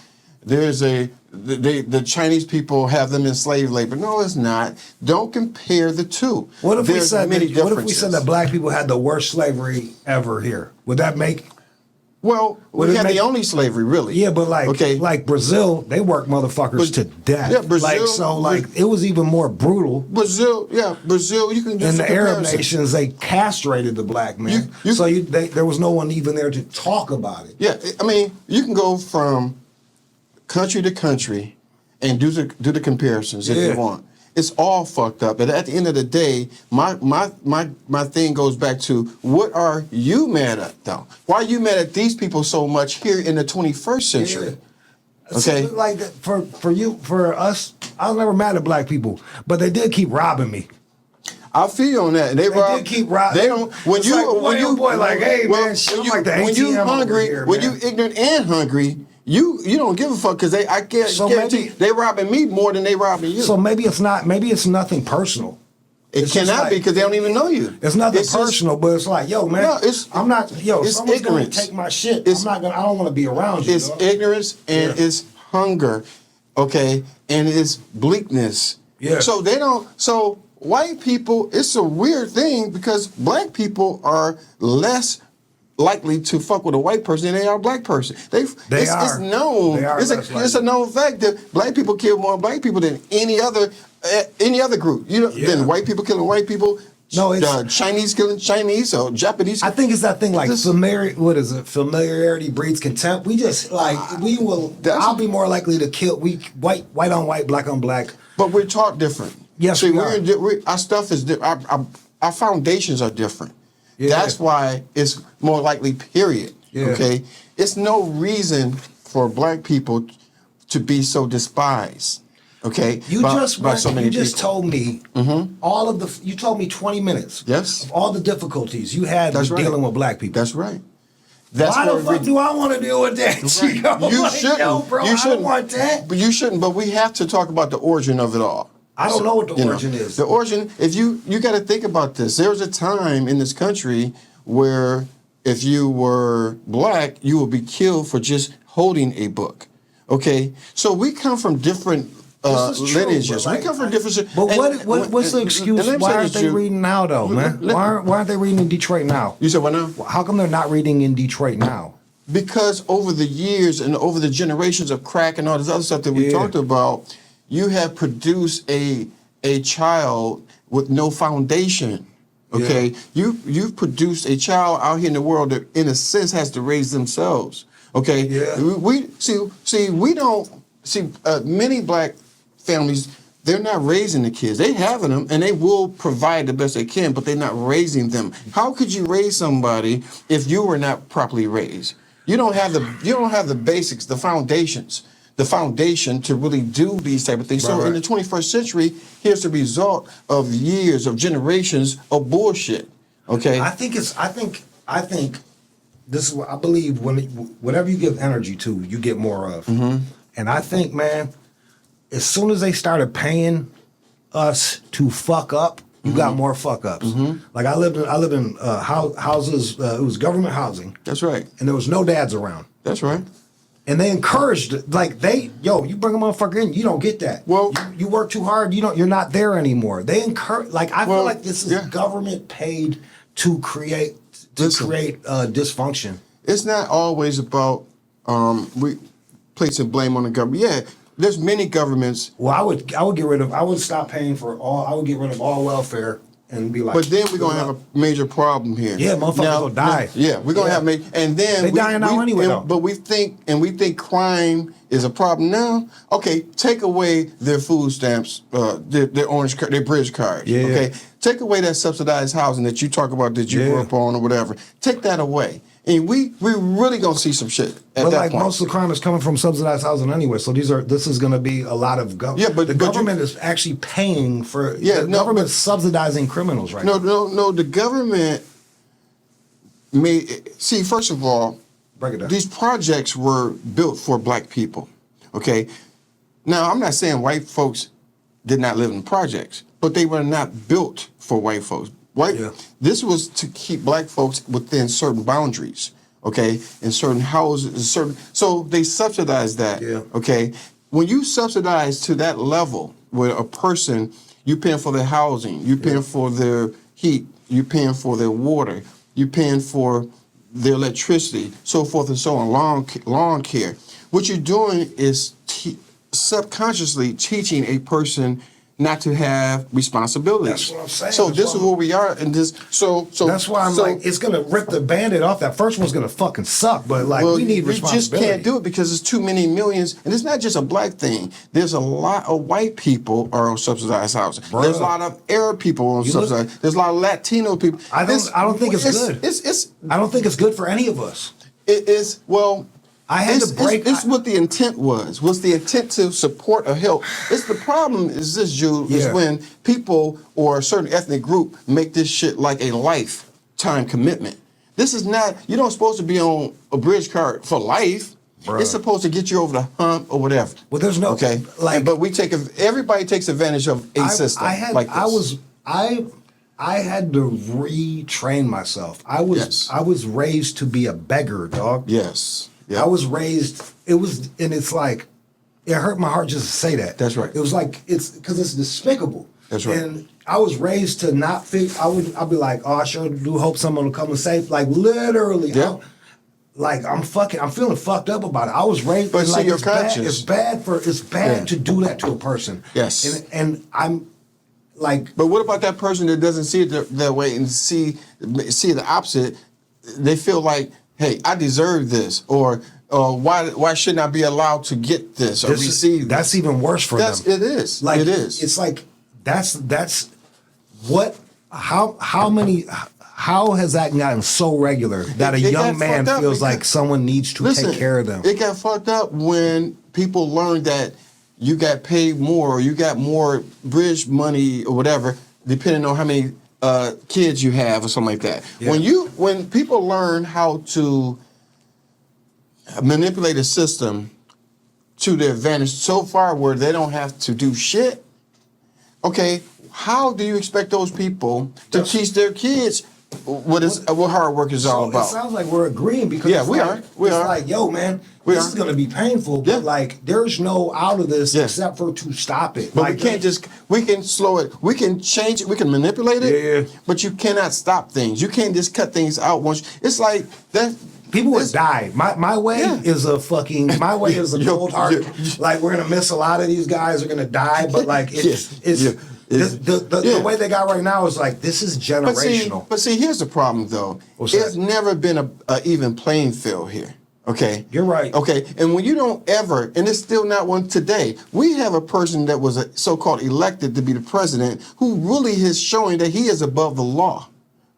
the Chinese people have them in slave labor. No, it's not. Don't compare the two. What if we There's said many that, what if we differences. said that black people had the worst slavery ever here? Would that make? Well, Would we it had make- the only slavery, really. Yeah, but like Brazil, they work motherfuckers to death. Yeah, Brazil- it was even more brutal. Brazil, you can do In some the Arab comparison. nations, they castrated the black man. There was no one even there to talk about it. Yeah, I mean, you can go from country to country and do the comparisons if you want. It's all fucked up. But at the end of the day, my thing goes back to what are you mad at though? Why are you mad at these people so much here in the 21st century? Okay. So, like for us, I was never mad at black people, but they did keep robbing me. I feel you on that. They did keep robbing. They don't. When It's you like, when you boy, like, hey, man, shit, I'm like the when you ATM over hungry, here, when man. you ignorant and hungry, you don't give a fuck because I So guarantee maybe- they robbing me more than they robbing you. So maybe it's nothing personal. it it's just cannot like- be because they don't even know you. It's nothing just- personal, but it's like, yo, man, No, it's someone's gonna ignorance. take my shit. It's- I don't want to be around you. It's dog. ignorance and Yeah. it's hunger, okay, and it's bleakness. Yeah. So they don't. So white people, it's a weird thing because black people are less likely to fuck with a white person than they are a black person. It's known. They are it's a known fact that black people kill more black people than any other group. Than white people killing white people. No, it's Chinese killing Chinese or Japanese. I think it's that thing like familiarity breeds contempt. We just I'll be more likely to kill white on white, black on black. But we're taught different. Yes, see, our stuff is different. Our foundations are different. Yeah. That's why it's more likely, period. Yeah. Okay? It's no reason for black people to be so despised. Okay? You just told me you told me 20 minutes. Yes. Of all the difficulties you had with dealing with black people. That's right. Why the fuck do I want to deal with that? Right. You shouldn't. No, bro, I don't want that. But you shouldn't. But we have to talk about the origin of it all. I don't know what the origin is. The origin, if you got to think about this. There was a time in this country where if you were black, you would be killed for just holding a book. Okay? So we come from different lineages. We come from different... But what's the excuse? Why aren't they reading now, though, man? Why aren't they reading in Detroit now? You said what now? How come they're not reading in Detroit now? Because over the years and over the generations of crack and all this other stuff that we talked about, you have produced a child with no foundation. Okay, you've produced a child out here in the world that, in a sense, has to raise themselves. Okay, we don't see many black families. They're not raising the kids. They having them, and they will provide the best they can, but they're not raising them. How could you raise somebody if you were not properly raised? You don't have the basics, the foundations. The foundation to really do these type of things. So in the 21st century, here's the result of years of generations of bullshit. Okay. I think this is what I believe. Whatever you give energy to, you get more of. Mm-hmm. And I think, man, as soon as they started paying us to fuck up, you got more fuck ups. Mm-hmm. Like I lived in houses. It was government housing. That's right. And there was no dads around. That's right. And they encouraged it. Like you bring a motherfucker in, you don't get that. Well, you work too hard, you're not there anymore. They encourage. Like I feel like this is government paid to create dysfunction. It's not always about we placing blame on the government. Yeah, there's many governments. Well, I would stop paying for all. I would get rid of all welfare. And be like, but then we're gonna have a major problem here. Yeah, motherfuckers will die. Yeah, we're gonna have major, and then they dying now anyway. But we think crime is a problem now. Okay, take away their food stamps, their orange, their bridge cards. Yeah. Okay, take away that subsidized housing that you talk about that you grew up on or whatever. Take that away, and we really gonna see some shit at that point. Most of the crime is coming from subsidized housing anyway. So this is going to be a lot of government. Yeah, but the government is actually paying for. The government is subsidizing criminals right now. No. The government see. First of all, break it down. These projects were built for black people. Okay. Now I'm not saying white folks did not live in projects, but they were not built for white folks. This was to keep black folks within certain boundaries. Okay, in certain houses, so they subsidize that. Yeah. Okay, when you subsidize to that level, where a person, you paying for their housing, you paying for their heat, you paying for their water, you paying for their electricity, so forth and so on, lawn care. What you're doing is subconsciously teaching a person not to have responsibilities. That's what I'm saying. So this is where we are in this. So that's why I'm like, it's gonna rip the Band-Aid off. That first one's gonna fucking suck, but we need responsibility. We just can't do it because there's too many millions, and it's not just a black thing. There's a lot of white people are on subsidized housing. Bruh. There's a lot of Arab people on subsidized. There's a lot of Latino people. I don't think it's good. I don't think it's good for any of us. It is I had to break. It's what the intent was. Was the intent to support or help? It's the problem is this, Jude, is when people or a certain ethnic group make this shit like a lifetime commitment. This is not, you're not supposed to be on a bridge card for life. Bruh. It's supposed to get you over the hump or whatever. Well, there's no, okay? But everybody takes advantage of a system like this. I had to retrain myself. I was raised to be a beggar, dog. Yes. Yep. I was raised, it's like, it hurt my heart just to say that. That's right. It was like, it's because it's despicable. That's right. And I was raised to not think. I'd be like, oh, I sure do hope someone will come and save. Like literally, Yeah. I'm feeling fucked up about it. I was raised, But see, like your it's bad. conscience. It's bad Yeah. to do that to a person. Yes. and I'm like, But what about that person that doesn't see it that way and see the opposite? They feel like, hey, I deserve this, or why shouldn't I be allowed to get this or receive this? That's even worse for them. It is. Like it is. It's like that's what how has that gotten so regular that a young man feels like someone needs to take care of them? It got fucked up when people learned that you got paid more or you got more bridge money or whatever, depending on how many kids you have or something like that. Yeah. When people learn how to manipulate a system to their advantage so far where they don't have to do shit, okay, how do you expect those people to teach their kids what hard work is all about? It sounds like we're agreeing because Yeah, we are. It's like, yo, man, this is gonna be painful, but like, there's no out of this except for to stop it. But like, we can slow it, we can change it, we can manipulate it. Yeah. But you cannot stop things. You can't just cut things out once. It's like that. People would die. My way is a cold heart. Like, we're gonna miss a lot of these guys are gonna die, but like the way they got right now is like, this is generational. But see, here's the problem though. It's never been a even playing field here. Okay, you're right. Okay, and when you don't ever, and it's still not one today. We have a person that was so-called elected to be the president who really is showing that he is above the law.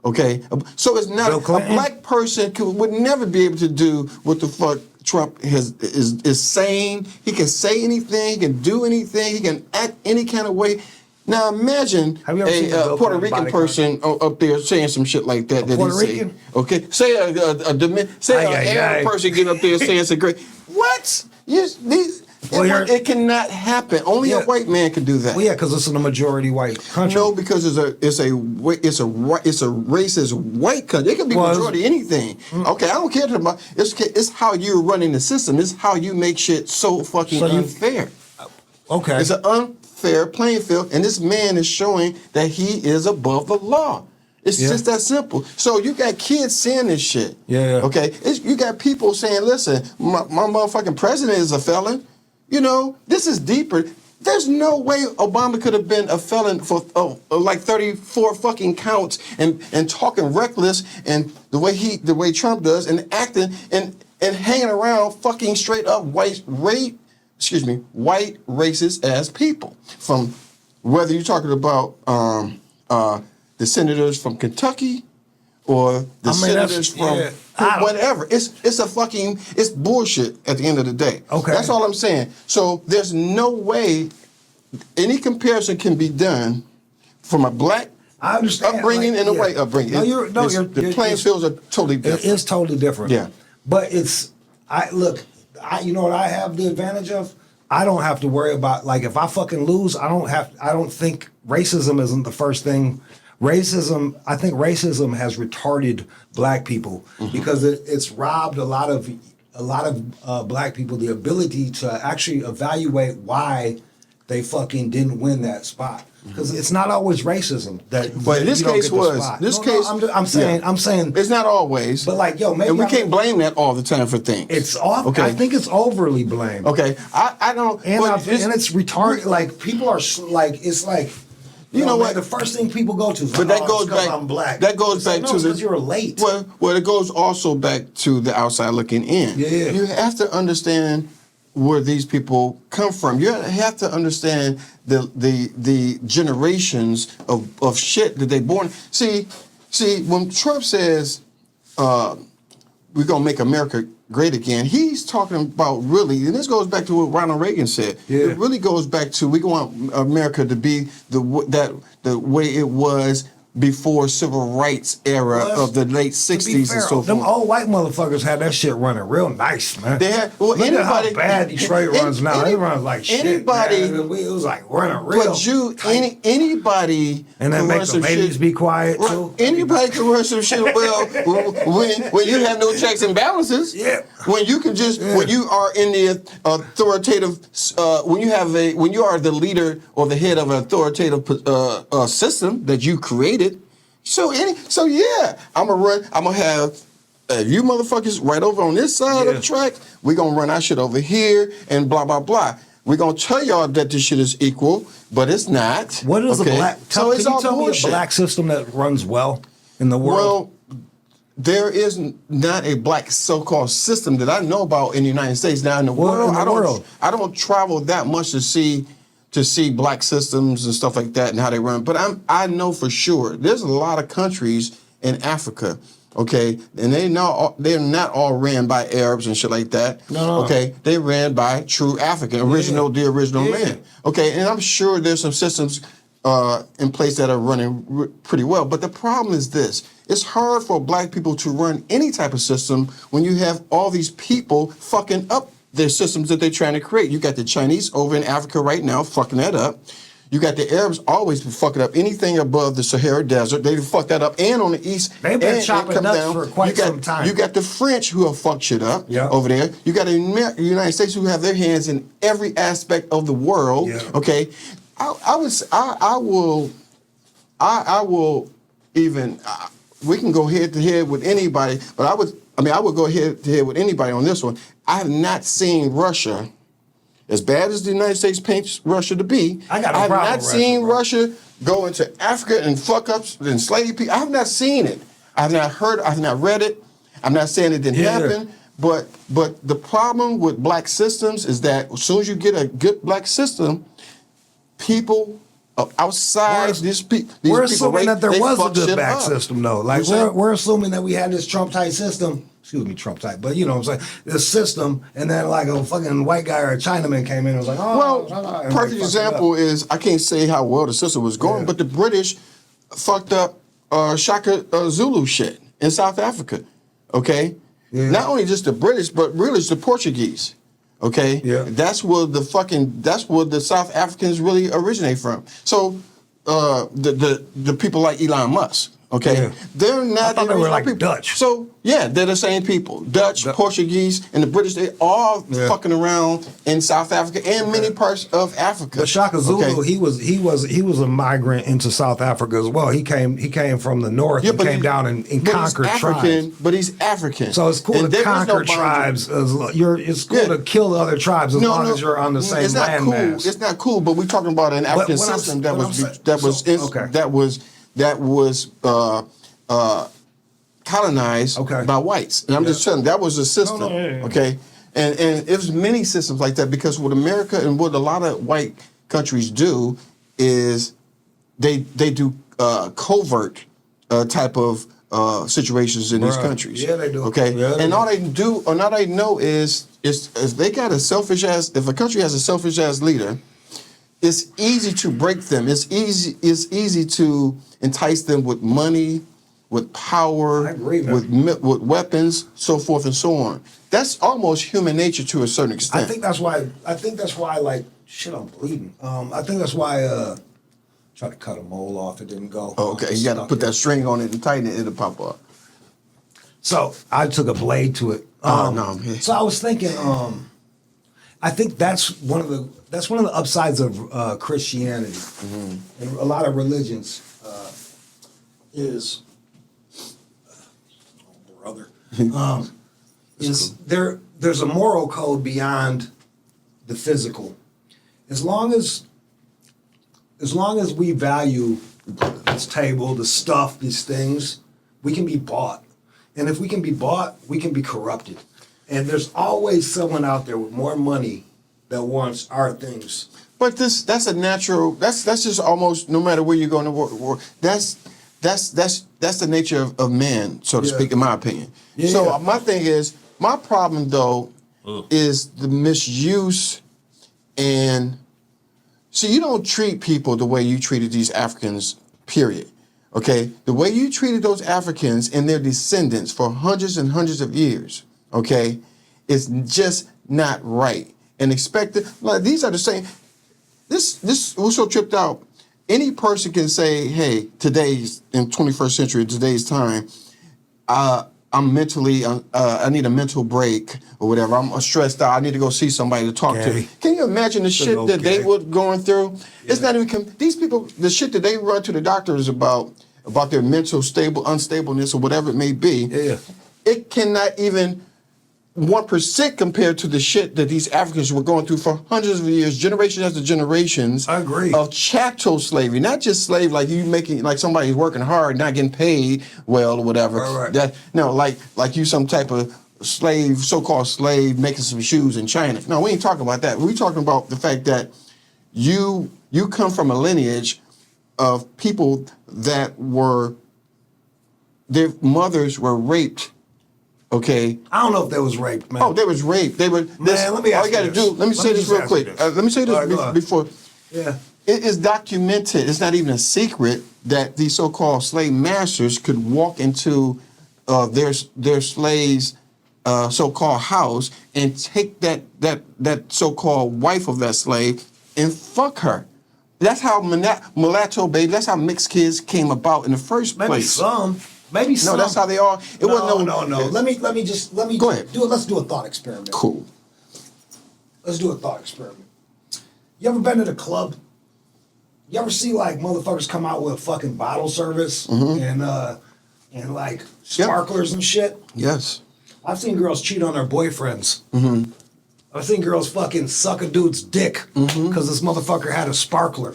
Okay, so it's not a black person would never be able to do what the fuck Trump is saying. He can say anything, he can do anything, he can act any kind of way. Now imagine a Puerto Rican person up there saying some shit like that. Puerto Rican? Okay, say an Arab person getting up there saying some great. What? It cannot happen. Only a white man can do that. Well, yeah, because it's in a majority white country. No, because it's a racist white country. It can be majority anything. Okay, I don't care about it's how you're running the system. It's how you make shit so fucking unfair. Okay, it's an unfair playing field, and this man is showing that he is above the law. It's just that simple. So you got kids saying this shit. Yeah. Okay. You got people saying, "Listen, my motherfucking president is a felon." You know, this is deeper. There's no way Obama could have been a felon for like 34 fucking counts and talking reckless and the way Trump does and acting and hanging around fucking straight up white racist ass people. From whether you're talking about the senators from Kentucky or the senators from whatever. It's bullshit at the end of the day. Okay. That's all I'm saying. So there's no way any comparison can be done from a black upbringing and a white upbringing. The playing fields are totally different. It is totally different. Yeah. But you know what I have the advantage of? I don't have to worry about, like, if I fucking lose, I don't think racism isn't the first thing. I think racism has retarded black people because it's robbed a lot of black people the ability to actually evaluate why they fucking didn't win that spot. Because it's not always racism that. But in this case I'm saying it's not always. But like, yo, maybe and we can't blame that all the time for things. It's off. Okay. I think it's overly blamed. Okay, I don't. And it's retarded. Like, people are like, it's like. You know what? The first thing people go to is, but that goes back. I'm black. That goes back to because you're late. Well, it goes also back to the outside looking in. Yeah. You have to understand where these people come from. You have to understand the generations of shit that they born. See, when Trump says we're gonna make America great again, he's talking about really, and this goes back to what Ronald Reagan said. Yeah. It really goes back to we want America to be the way it was before civil rights era Well, of the late To be '60s and fair, so them forth. old white motherfuckers had that shit running real nice, man. They had well, Look at how anybody bad Detroit runs now. It runs like shit. anybody. Man. It was like running real. But you, tight. anybody And then can make run the some ladies shit. be quiet Right. too. Anybody can run some shit well when you have no checks and balances. Yeah. When you can just when you are in the authoritative when you are the leader or the head of an authoritative system that you created. So yeah, I'm gonna have you motherfuckers right over on this side of the track. We're gonna run our shit over here and blah blah blah. We're gonna tell y'all that this shit is equal, but it's not. What is a black? Can you tell me bullshit. a black system that runs well in the world? Well, there is not a black so-called system that I know about in the United States. Now in the world, I don't travel that much to see black systems and stuff like that and how they run. But I know for sure there's a lot of countries in Africa, okay, and they're not all ran by Arabs and shit like that. No. Okay, they ran by true African, the original man. Okay, and I'm sure there's some systems in place that are running pretty well. But the problem is this. It's hard for black people to run any type of system when you have all these people fucking up their systems that they're trying to create. You got the Chinese over in Africa right now fucking that up. You got the Arabs always fucking up anything above the Sahara Desert. They fuck that up. And on the east, they've been chopping nuts for quite some time. You got the French who have fucked shit up over there. You got the United States who have their hands in every aspect of the world. Yeah. Okay, I will even. We can go head to head with anybody, but I would go head to head with anybody on this one. I have not seen Russia, as bad as the United States paints Russia to be. I have not seen Russia go into Africa and fuck up and enslave people. I have not seen it. I have not heard. I have not read it. I'm not saying it didn't happen, but the problem with black systems is that as soon as you get a good black system, people outside we're assuming that there was a good back system though. Like we're assuming that we had this Trump type system. Excuse me, Trump type, but you know what I'm saying? This system, and then like a fucking white guy or a Chinaman came in and was like, perfect example is I can't say how well the system was going, but the British fucked up Shaka Zulu shit in South Africa. Okay? Yeah. Not only just the British, but really it's the Portuguese. Okay, that's where the South Africans really originate from. So the people like Elon Musk, okay, they're not. I thought they were like people. Dutch. So they're the same people. Dutch, Portuguese, and the British. They all fucking around in South Africa and many parts of Africa. But Shaka Zulu, he was a migrant into South Africa as well. He came from the north. He came down and conquered tribes. But he's African. So it's cool to conquer tribes. It's cool to kill the other tribes as long as you're on the same landmass. It's not cool. But we're talking about an African system that was colonized by whites. And I'm just telling you, that was a system, okay? And it was many systems like that because what America and what a lot of white countries do is they do covert type of situations in these countries. Yeah, they do. Okay? And all they do, or all they know is they got a selfish ass, if a country has a selfish ass leader, it's easy to break them. It's easy to entice them with money, with power, with weapons, so forth and so on. That's almost human nature to a certain extent. I think that's why like shit, I'm bleeding. I think that's why try to cut a mole off, it didn't go. Oh, okay, you got to put that string on it and tighten it, it'll pop up. So I took a blade to it. So I was thinking, I think that's one of the upsides of Christianity and a lot of religions is there's a moral code beyond the physical. As long as we value this table, the stuff, these things, we can be bought. And if we can be bought, we can be corrupted. And there's always someone out there with more money that wants our things. But that's a natural. That's just almost no matter where you're going to work. That's the nature of man, so to speak, in my opinion. Yeah. So my thing is, my problem though is the misuse and see, you don't treat people the way you treated these Africans. Period. okay, the way you treated those Africans and their descendants for hundreds and hundreds of years, okay, is just not right. And like, these are the same. This was so tripped out. Any person can say, hey, today's in 21st century, today's time, I'm mentally, I need a mental break or whatever. I'm stressed out. I need to go see somebody to talk to. Can you imagine the shit that they were going through? Yeah. It's not even, these people, the shit that they run to the doctors about their mental unstableness or whatever it may be, it cannot even 1% compared to the shit that these Africans were going through for hundreds of years, generations after generations. I agree. Of chattel slavery, not just slave like you making, like somebody's working hard, not getting paid well or whatever. Right. That like you some type of slave, so-called slave, making some shoes in China. No, we ain't talking about that. We're talking about the fact that you come from a lineage of people that their mothers were raped. Okay. I don't know if they was raped, man. Oh, they was raped. They were. Man, let me ask you this. Let me say this real quick. Let me say this before. Yeah. It is documented. It's not even a secret that these so-called slave masters could walk into their slaves' so-called house and take that so-called wife of that slave and fuck her. That's how mulatto baby. That's how mixed kids came about in the first place. Maybe some. No, that's how they are. No. Let me go ahead. Let's do a thought experiment. Cool. Let's do a thought experiment. You ever been to the club? You ever see like motherfuckers come out with a fucking bottle service and like sparklers and shit? Yes. I've seen girls cheat on their boyfriends. I've seen girls fucking suck a dude's dick because this motherfucker had a sparkler.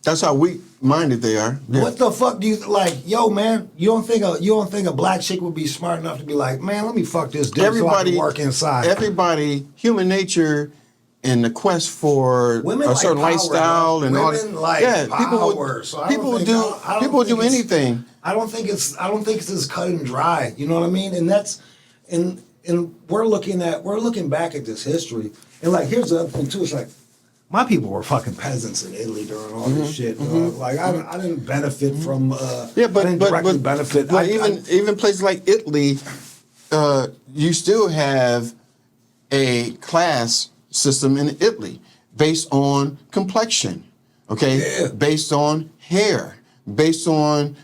That's how weak-minded they are. Yeah. What the fuck do you like? Yo, man, you don't think a black chick would be smart enough to be like, man, let me fuck this dude so I can work inside. Everybody, human nature, and the quest for women a certain like lifestyle power, and all women like power. People will do anything. I don't think it's as cut and dry. You know what I mean? And that's and we're looking back at this history, and like here's the other thing too. It's like, my people were fucking peasants in Italy during all this shit. Like I didn't benefit from. I didn't directly benefit. But even places like Italy, you still have a class system in Italy based on complexion, okay, based on hair, based on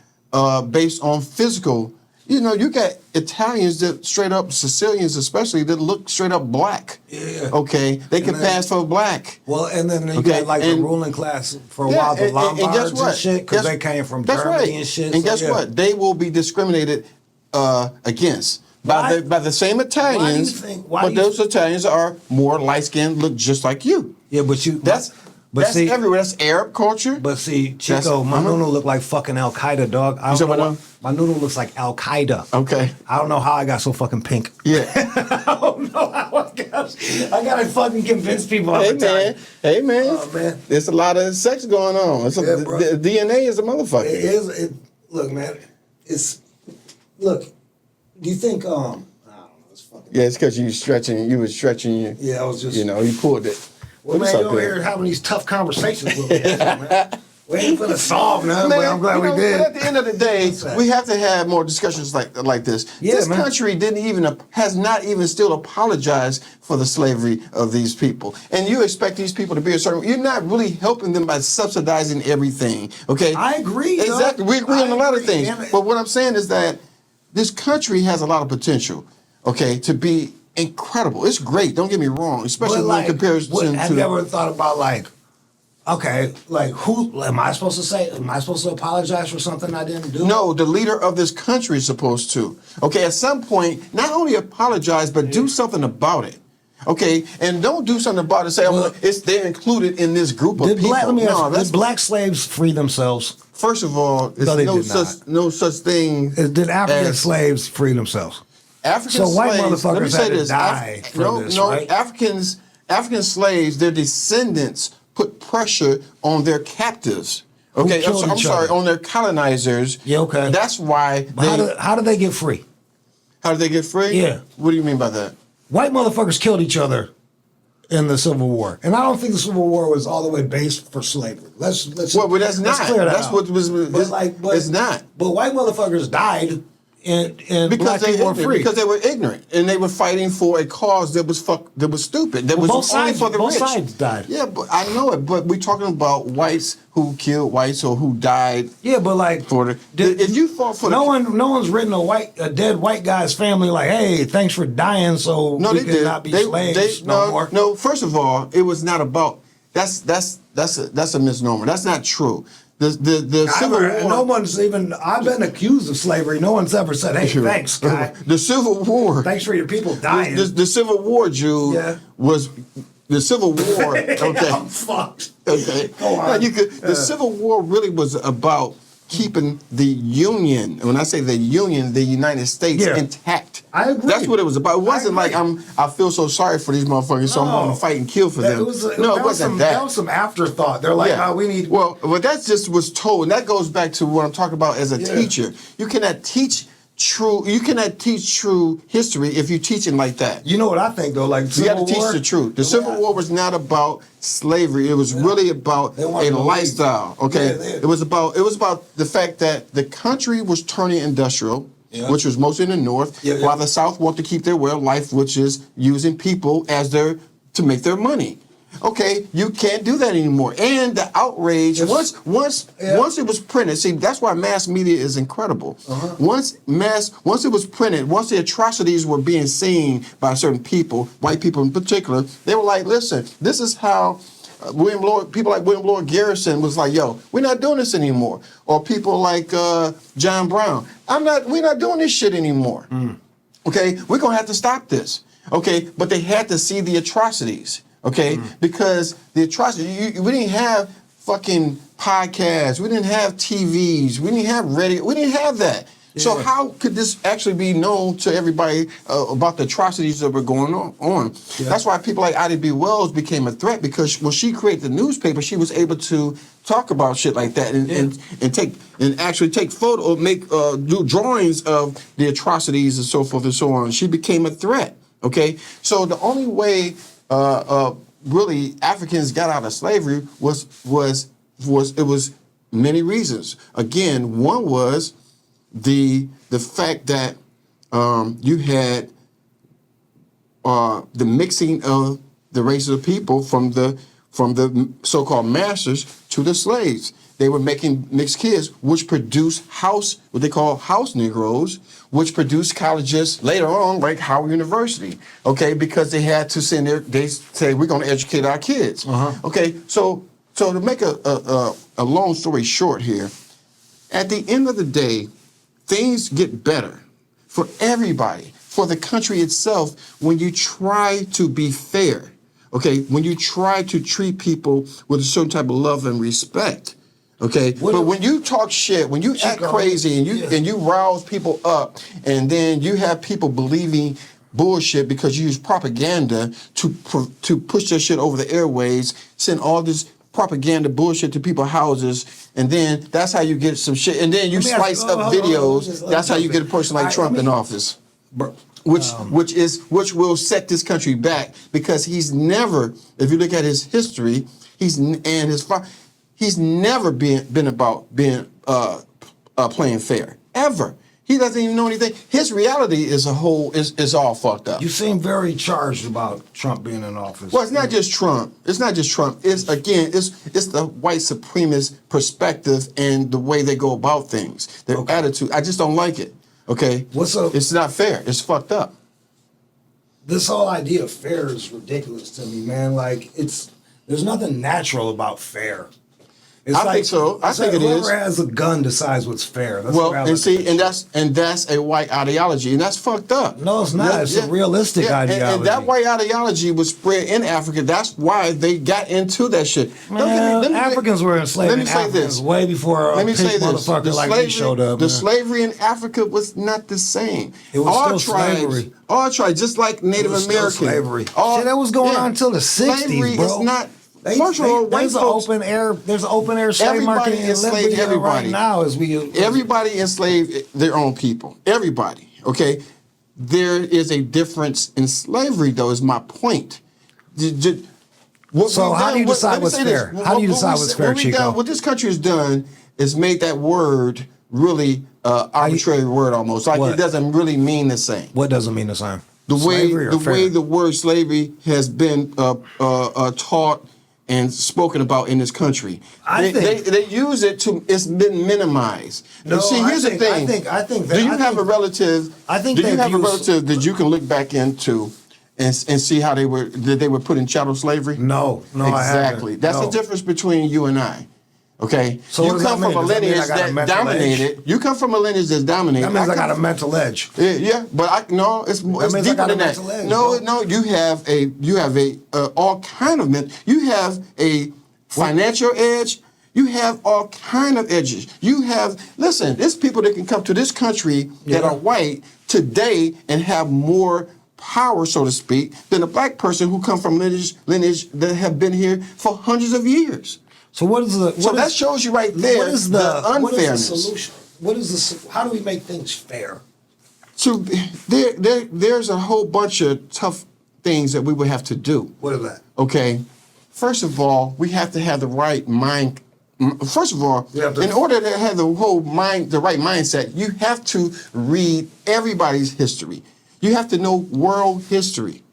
physical. You know, you got Italians that straight up, Sicilians especially, that look straight up black. Yeah. Okay, they can pass for black. Well, and then you got like the ruling class for a while, the Lombards and shit, because they came from Germany and shit. And guess what? They will be discriminated against by the same Italians. But those Italians are more light skinned, look just like you. Yeah, but that's everywhere. That's Arab culture. But see, Chico, my noodle look like fucking Al Qaeda, dog. My noodle looks like Al Qaeda. Okay. I don't know how I got so fucking pink. Yeah. I don't know how I gotta fucking convince people. Hey man. Oh man. There's a lot of sex going on. The DNA is a motherfucker. It is. Look, man. Look. Do you think? I don't know. It's fucking. Yeah, it's because you were stretching. Yeah, I was just. You know, you pulled it. Well, man, you're over here having these tough conversations with me, man. We ain't gonna solve nothing, but I'm glad we did. But at the end of the day, we have to have more discussions like this. Yeah, this country has not even still apologized for the slavery of these people. And you expect these people to be a certain, you're not really helping them by subsidizing everything, okay? I agree. Exactly. We agree on a lot of things. But what I'm saying is that this country has a lot of potential, okay, to be incredible. It's great. Don't get me wrong, especially when compared to. Have you ever thought about like, okay, like who am I supposed to say? Am I supposed to apologize for something I didn't do? No, the leader of this country is supposed to. Okay, at some point, not only apologize, but do something about it. Okay, and don't do something about it. Say, they're included in this group of people. Did black slaves free themselves? First of all, no such thing. Did African slaves free themselves? African slaves, white motherfuckers had to die for this, right? African slaves, their descendants put pressure on their captives. Okay, I'm sorry, on their colonizers. Yeah, okay. That's why. How did they get free? How did they get free? Yeah. What do you mean by that? White motherfuckers killed each other in the Civil War, and I don't think the Civil War was all the way based for slavery. Let's well, but that's let's not. clear that That's out. what was. But It's not. But white motherfuckers died, and black people were free because they were ignorant and they were fighting for a cause that was stupid. That was both only sides, for the both rich. sides died. Yeah, but I know it. But we're talking about whites who killed whites or who died. Yeah, but like, For if you fought for no one's written a dead white guy's family like, hey, thanks for dying, so no, we they can did. not be slaves no more. No, first of all, it was not about. That's a misnomer. That's not true. The Civil War. No one's even. I've been accused of slavery. No one's ever said, "Hey, thanks, guy. The Civil War. Thanks for your people dying." The Civil War, Jude, was the Civil War. Okay, I'm fucked. Okay, go on. The Civil War really was about keeping the Union. When I say the Union, the United States intact. I agree. That's what it was about. It wasn't like I feel so sorry for these motherfuckers, so I'm going to fight and kill for them. It wasn't that. That was some afterthought. They're like, we need. Well, that just was told, and that goes back to what I'm talking about as a teacher. You cannot teach true history if you're teaching like that. You know what I think though? Like, you got to teach the truth. The Civil War was not about slavery. It was really about a lifestyle. Okay, it was about the fact that the country was turning industrial. Which was mostly in the North, while the South want to keep their way of life, which is using people as to make their money. Okay, you can't do that anymore. And the outrage, once it was printed, see, that's why mass media is incredible. Once it was printed, once the atrocities were being seen by certain people, white people in particular, they were like, listen, this is how people like William Lloyd Garrison was like, yo, we're not doing this anymore. Or people like John Brown, we're not doing this shit anymore. Okay, we're gonna have to stop this. Okay, but they had to see the atrocities. Okay, because the atrocity, we didn't have fucking podcasts, we didn't have TVs, we didn't have radio, we didn't have that. So how could this actually be known to everybody about the atrocities that were going on? That's why people like Ida B. Wells became a threat, because when she created the newspaper, she was able to talk about shit like that and actually take photo, do drawings of the atrocities and so forth and so on. She became a threat. Okay, so the only way really Africans got out of slavery was many reasons. Again, one was the fact that you had the mixing of the races of people from the so-called masters to the slaves. They were making mixed kids, which produced what they call house Negroes, which produced colleges later on, like Howard University. Okay, because they had to send they say we're going to educate our kids. Okay, so to make a long story short here, at the end of the day, things get better for everybody, for the country itself, when you try to be fair. Okay, when you try to treat people with a certain type of love and respect. Okay, but when you talk shit, when you act crazy and you rouse people up, and then you have people believing bullshit because you use propaganda to push that shit over the airways, send all this propaganda bullshit to people's houses, and then that's how you get some shit. And then you slice up videos. That's how you get a person like Trump in office, which will set this country back, because he's never, if you look at his history, he's never been about being playing fair, ever. He doesn't even know anything. His reality is all fucked up. You seem very charged about Trump being in office. Well, it's not just Trump. It's the white supremacist perspective and the way they go about things. Their attitude. I just don't like it. Okay? It's not fair. It's fucked up. This whole idea of fair is ridiculous to me, man. Like, there's nothing natural about fair. I think so. I think it is. Whoever has a gun decides what's fair. That's that's a white ideology, and that's fucked up. No, it's not. It's a realistic ideology. And that white ideology was spread in Africa. That's why they got into that shit. Man, Africans were enslaving Africans way before a pink motherfucker like me showed up. The slavery in Africa was not the same. It was still slavery. All tribes, just like Native American. Slavery. That was going on until the 60s, slavery bro. Is not. There's an open air slave market in Libya right now everybody enslaved their own people. Everybody. Okay. There is a difference in slavery, though, is my point. So how do you decide what's fair? How do you decide what's fair, Chico? What this country has done is made that word really arbitrary word almost. Like What? it doesn't really mean the same. What doesn't mean the same? The Slavery or fair? way the word slavery has been taught and spoken about in this country. They use it to. It's been minimized. No, and see, here's the thing. I think that. Do you have a relative? I think Do you they've have a used- relative that you can look back into and see how they were put in chattel slavery? No, I haven't. Exactly. That's No. the difference between you and I. Okay, So you what does come that from a mean? Does that mean I lineage got a that mental dominated. edge? You come from a lineage that's dominated. That means I come got a from- mental edge. Yeah, but it's means I deeper got a than that. mental edge, No, bro. no, you have a all kind of you have a financial edge. You have all kind of edges. Listen, there's people that can come to this country that Yeah. are white today and have more power, so to speak, than a black person who come from lineage that have been here for hundreds of years. So what is the? So that shows you right there What is the unfairness. What is the solution? What is the? How do we make things fair? So there's a whole bunch of tough things that we would have to do. What is that? Okay, first of all, we have to have the right mind. First of all, to- in order to have the right mindset, you have to read everybody's history. You have to know world history.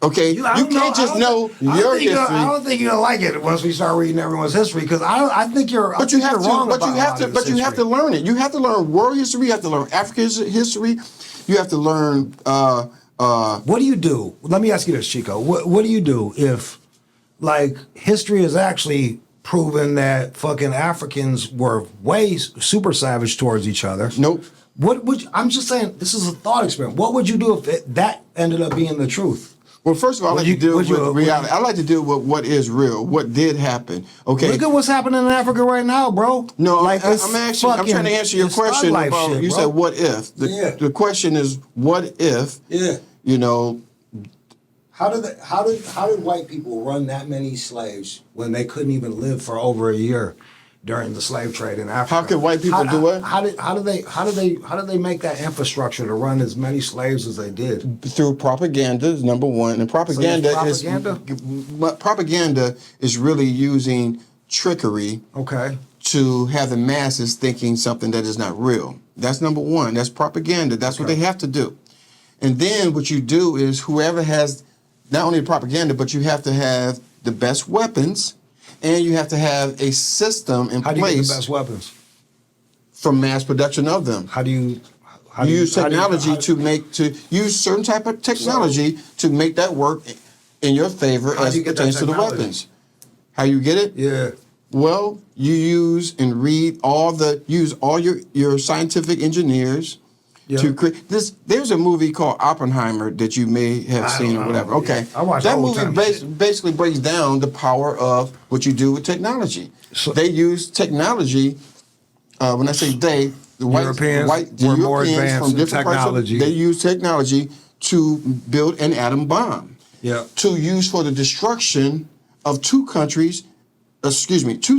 Okay, you can't just know your history. I don't think you're gonna like it once we start reading everyone's history because I think you're. But you have to. Wrong But you about have a to. lot of But this you have to history. learn it. You have to learn world history. You have to learn Africa's history. You have to learn. What do you do? Let me ask you this, Chico. What do you do if, like, history has actually proven that fucking Africans were way super savage towards each other? Nope. What would I'm just saying? This is a thought experiment. What would you do if that ended up being the truth? Well, first of all, I like to deal with reality. I like to deal with what is real, what did happen. Okay. Look at what's happening in Africa right now, bro. No, like I'm trying to answer your question about. Shit, you bro. said what if? The question is what if? Yeah. You know. How did white people run that many slaves when they couldn't even live for over a year during the slave trade in Africa? How could white people do it? How did they make that infrastructure to run as many slaves as they did? Through propaganda is number one, and propaganda is really using trickery. Okay. To have the masses thinking something that is not real. That's number one. That's propaganda. That's what they have to do. And then what you do is whoever has not only propaganda, but you have to have the best weapons, and you have to have a system in How do you place get the best weapons? for mass production of them. How do you use technology to use certain type of technology to make that work in your favor as it pertains to the weapons. How you get it? Yeah. Well, you use and read all your scientific engineers to create this. There's a movie called Oppenheimer that you may have seen or whatever. Okay, I watched that the whole movie time. basically breaks down the power of what you do with technology. So- they use technology. When I say they, the Europeans were more advanced from in different technology. They use technology to build an atom bomb. Yeah. To use for the destruction of two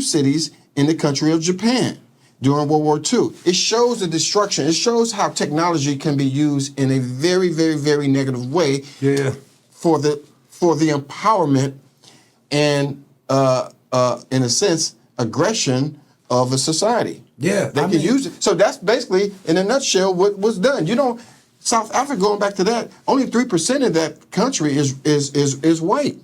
cities in the country of Japan during World War II. It shows the destruction. It shows how technology can be used in a very, very, very negative way. Yeah. For the empowerment and in a sense aggression of a society. Yeah, they can use it. So that's basically, in a nutshell, what was done. South Africa, going back to that, only 3% of that country is white.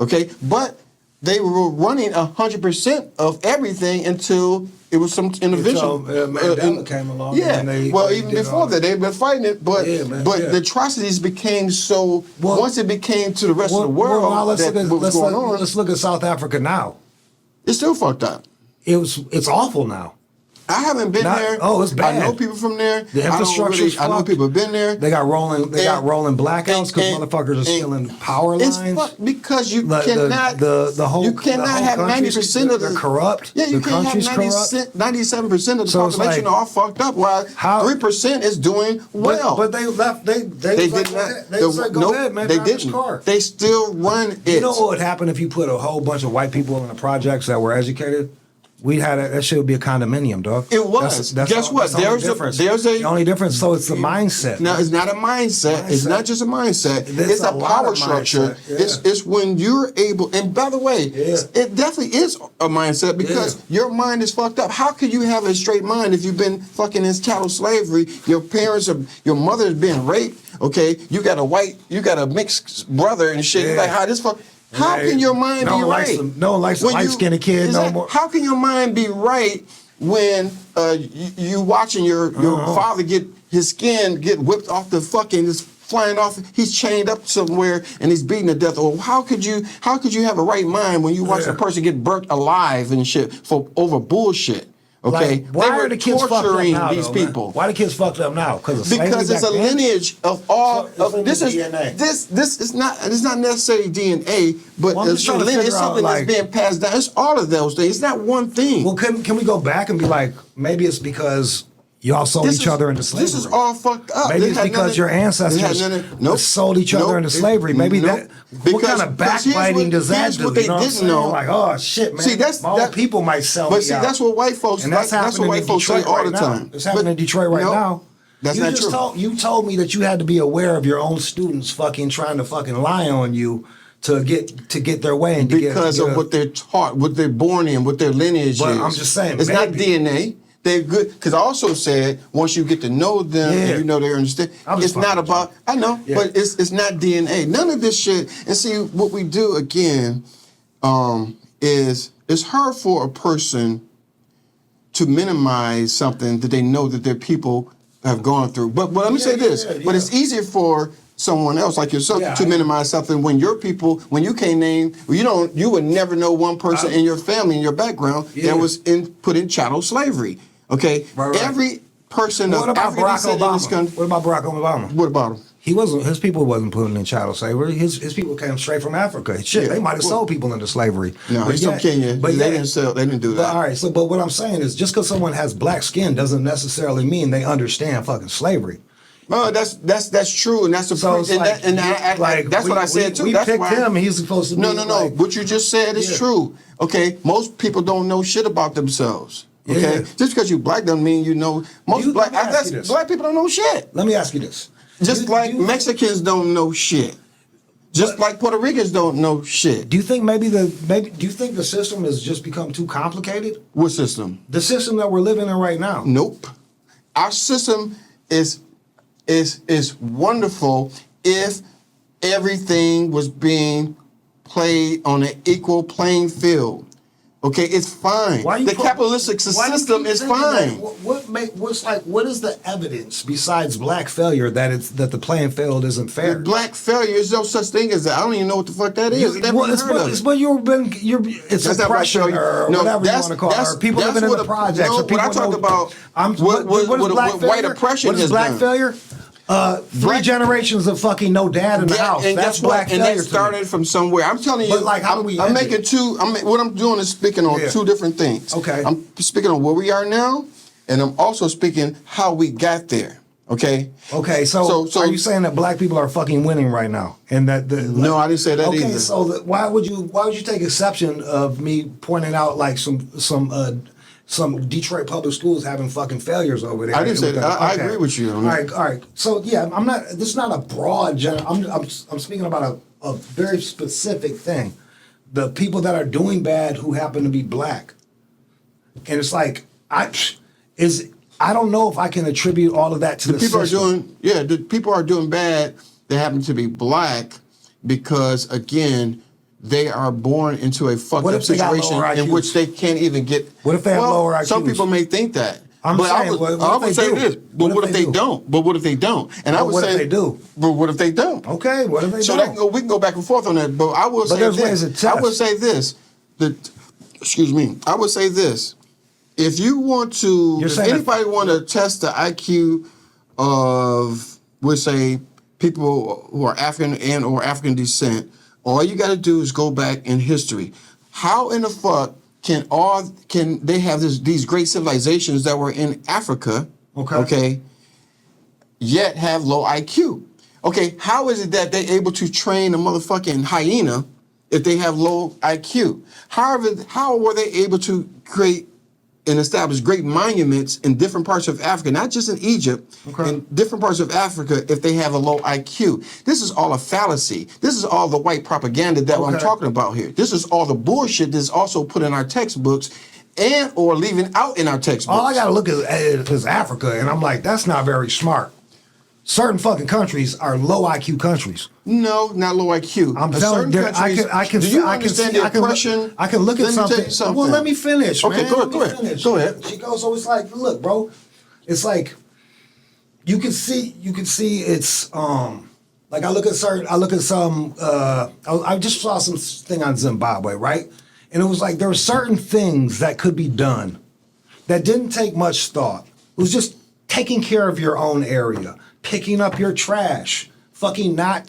Okay, but they were running 100% of everything until it was some intervention. Mandela came along. Yeah. And even before that, they've been fighting it, but the atrocities became so. Once it became to the rest of the world, let's look at South Africa now. It's still fucked up. It's awful now. I haven't been there. Oh, it's bad. I know people from there. The infrastructure's I know people have been there. They got rolling blackouts because motherfuckers are stealing power lines. It's because you cannot. You cannot have 90% of the corrupt. Yeah, you the can't have country's corrupt. 97% of the population are all fucked up. While 3% is doing well. But they left. They did not. They said, "Go ahead, man. They drive this didn't. car." They still run it. You know what would happen if you put a whole bunch of white people in the projects that were educated? that shit would be a condominium, dog. It was. Guess what? The only difference. So it's the mindset. Now it's not a mindset. It's not just a mindset. It's a power structure. Yeah. It's when you're able. And by the way, it definitely is a mindset because your mind is fucked up. How can you have a straight mind if you've been fucking in chattel slavery? Your mother is being raped. Okay, you got a mixed brother and shit. You're like, how this fuck? How can your mind be right? No one likes a light-skinned kid no more. How can your mind be right when you watching your father get his skin get whipped off the fucking, just flying off, he's chained up somewhere and he's beaten to death? Or how could you have a right mind when you watch a person get burnt alive and shit for over bullshit? Okay, like, why are the kids torturing fucked up now, these people. Man? Why the kids fucked up now? Because it's a lineage of all. This is DNA. This is not. It's not necessarily DNA, but it's a lineage. It's something that's being passed down. It's all of those things. It's not one thing. Well, can we go back and be like, maybe it's because y'all sold each other into slavery. This is all fucked up. Maybe it's because your ancestors sold each other into slavery. Maybe that. What kind of backbiting does that do? What they didn't know. Like, oh shit, man. See, my own people might sell me out. That's what white folks. And that's what white folks say all the time. It's happening in Detroit right now. That's not true. You told me that you had to be aware of your own students fucking trying to fucking lie on you to get their way and because of what they're taught, what they're born in, what their lineage is. I'm just saying, it's not DNA. They're good, because I also said once you get to know them and you know they understand, it's not about, I know, but it's not DNA. None of this shit. And see, what we do again is it's hard for a person to minimize something that they know that their people have gone through. But let me say this, but it's easier for someone else like yourself to minimize something when your people, when you can't name, you would never know one person in your family, in your background that was put in chattel slavery. Okay, every person of African descent in this country. What about Barack Obama? What about him? His people wasn't put in chattel slavery. His people came straight from Africa. Shit, they might have sold people into slavery. No, he's from Kenya. But they didn't sell. They didn't do that. All right. So, but what I'm saying is, just because someone has black skin doesn't necessarily mean they understand fucking slavery. No, that's true, and that's the that's what I said too. We that's picked why him. He's supposed to be. No. What you just said is true. Okay, most people don't know shit about themselves. Okay, just because you black doesn't mean you know. Black people don't know shit. Let me ask you this: just like Mexicans don't know shit, just like Puerto Ricans don't know shit. Do you think do you think the system has just become too complicated? What system? The system that we're living in right now. Nope. Our system is wonderful if everything was being played on an equal playing field. Okay, it's fine. The capitalistic system is fine. What is the evidence besides black failure that the playing field isn't fair? Black failure is no such thing as that. I don't even know what the fuck that is. It's oppression or whatever you want to call it. Or people living in the projects. No, what I talk about, what white oppression is black failure? 3 generations of fucking no dad in the house. And that's black failure. And that started started from somewhere. I'm telling you. But like, how do we? I'm making what I'm doing is speaking on 2 different things. Okay. I'm speaking on where we are now, and I'm also speaking how we got there. Okay. Okay. So are you saying that black people are fucking winning right now, and that no, I didn't say that either. Okay. So why would you take exception of me pointing out like some Detroit public schools having fucking failures over there? I didn't say that. I agree with you. All right. So yeah, I'm not. This is not a broad. I'm speaking about a very specific thing. The people that are doing bad who happen to be black, and it's like I don't know if I can attribute all of that to the people system. The people are doing bad that happen to be black because again, they are born into a fucked up situation in which they can't even get. What if they have lower IQs? Some people may think that. I would say this. But what if they don't? But what if they don't? And I would say, what if they do? But what if they don't? Okay, what if they don't? So we can go back and forth on that. But I will say this. I would say this. Excuse me. I would say this. If you want to, if anybody want to test the IQ of, we'll say, people who are African and or African descent, all you got to do is go back in history. How in the fuck can they have these great civilizations that were in Africa, okay, yet have low IQ? Okay, how is it that they're able to train a motherfucking hyena if they have low IQ? How were they able to create and established great monuments in different parts of Africa, not just in Egypt, in different parts of Africa, if they have a low IQ. This is all a fallacy. This is all the white propaganda that I'm talking about here. This is all the bullshit that's also put in our textbooks and or leaving out in our textbooks. All I got to look at is Africa, and I'm like, that's not very smart. Certain fucking countries are low IQ countries. No, not low IQ. I'm telling you, I can. Do you understand the oppression? I can look at something. Let me tell you something. Well, let me finish. Okay, man. go ahead. Go ahead. Chico, so it's like, look, bro, it's like you can see it's like I look at some. I just saw some thing on Zimbabwe, right? And it was like there were certain things that could be done that didn't take much thought. It was just taking care of your own area, picking up your trash, fucking not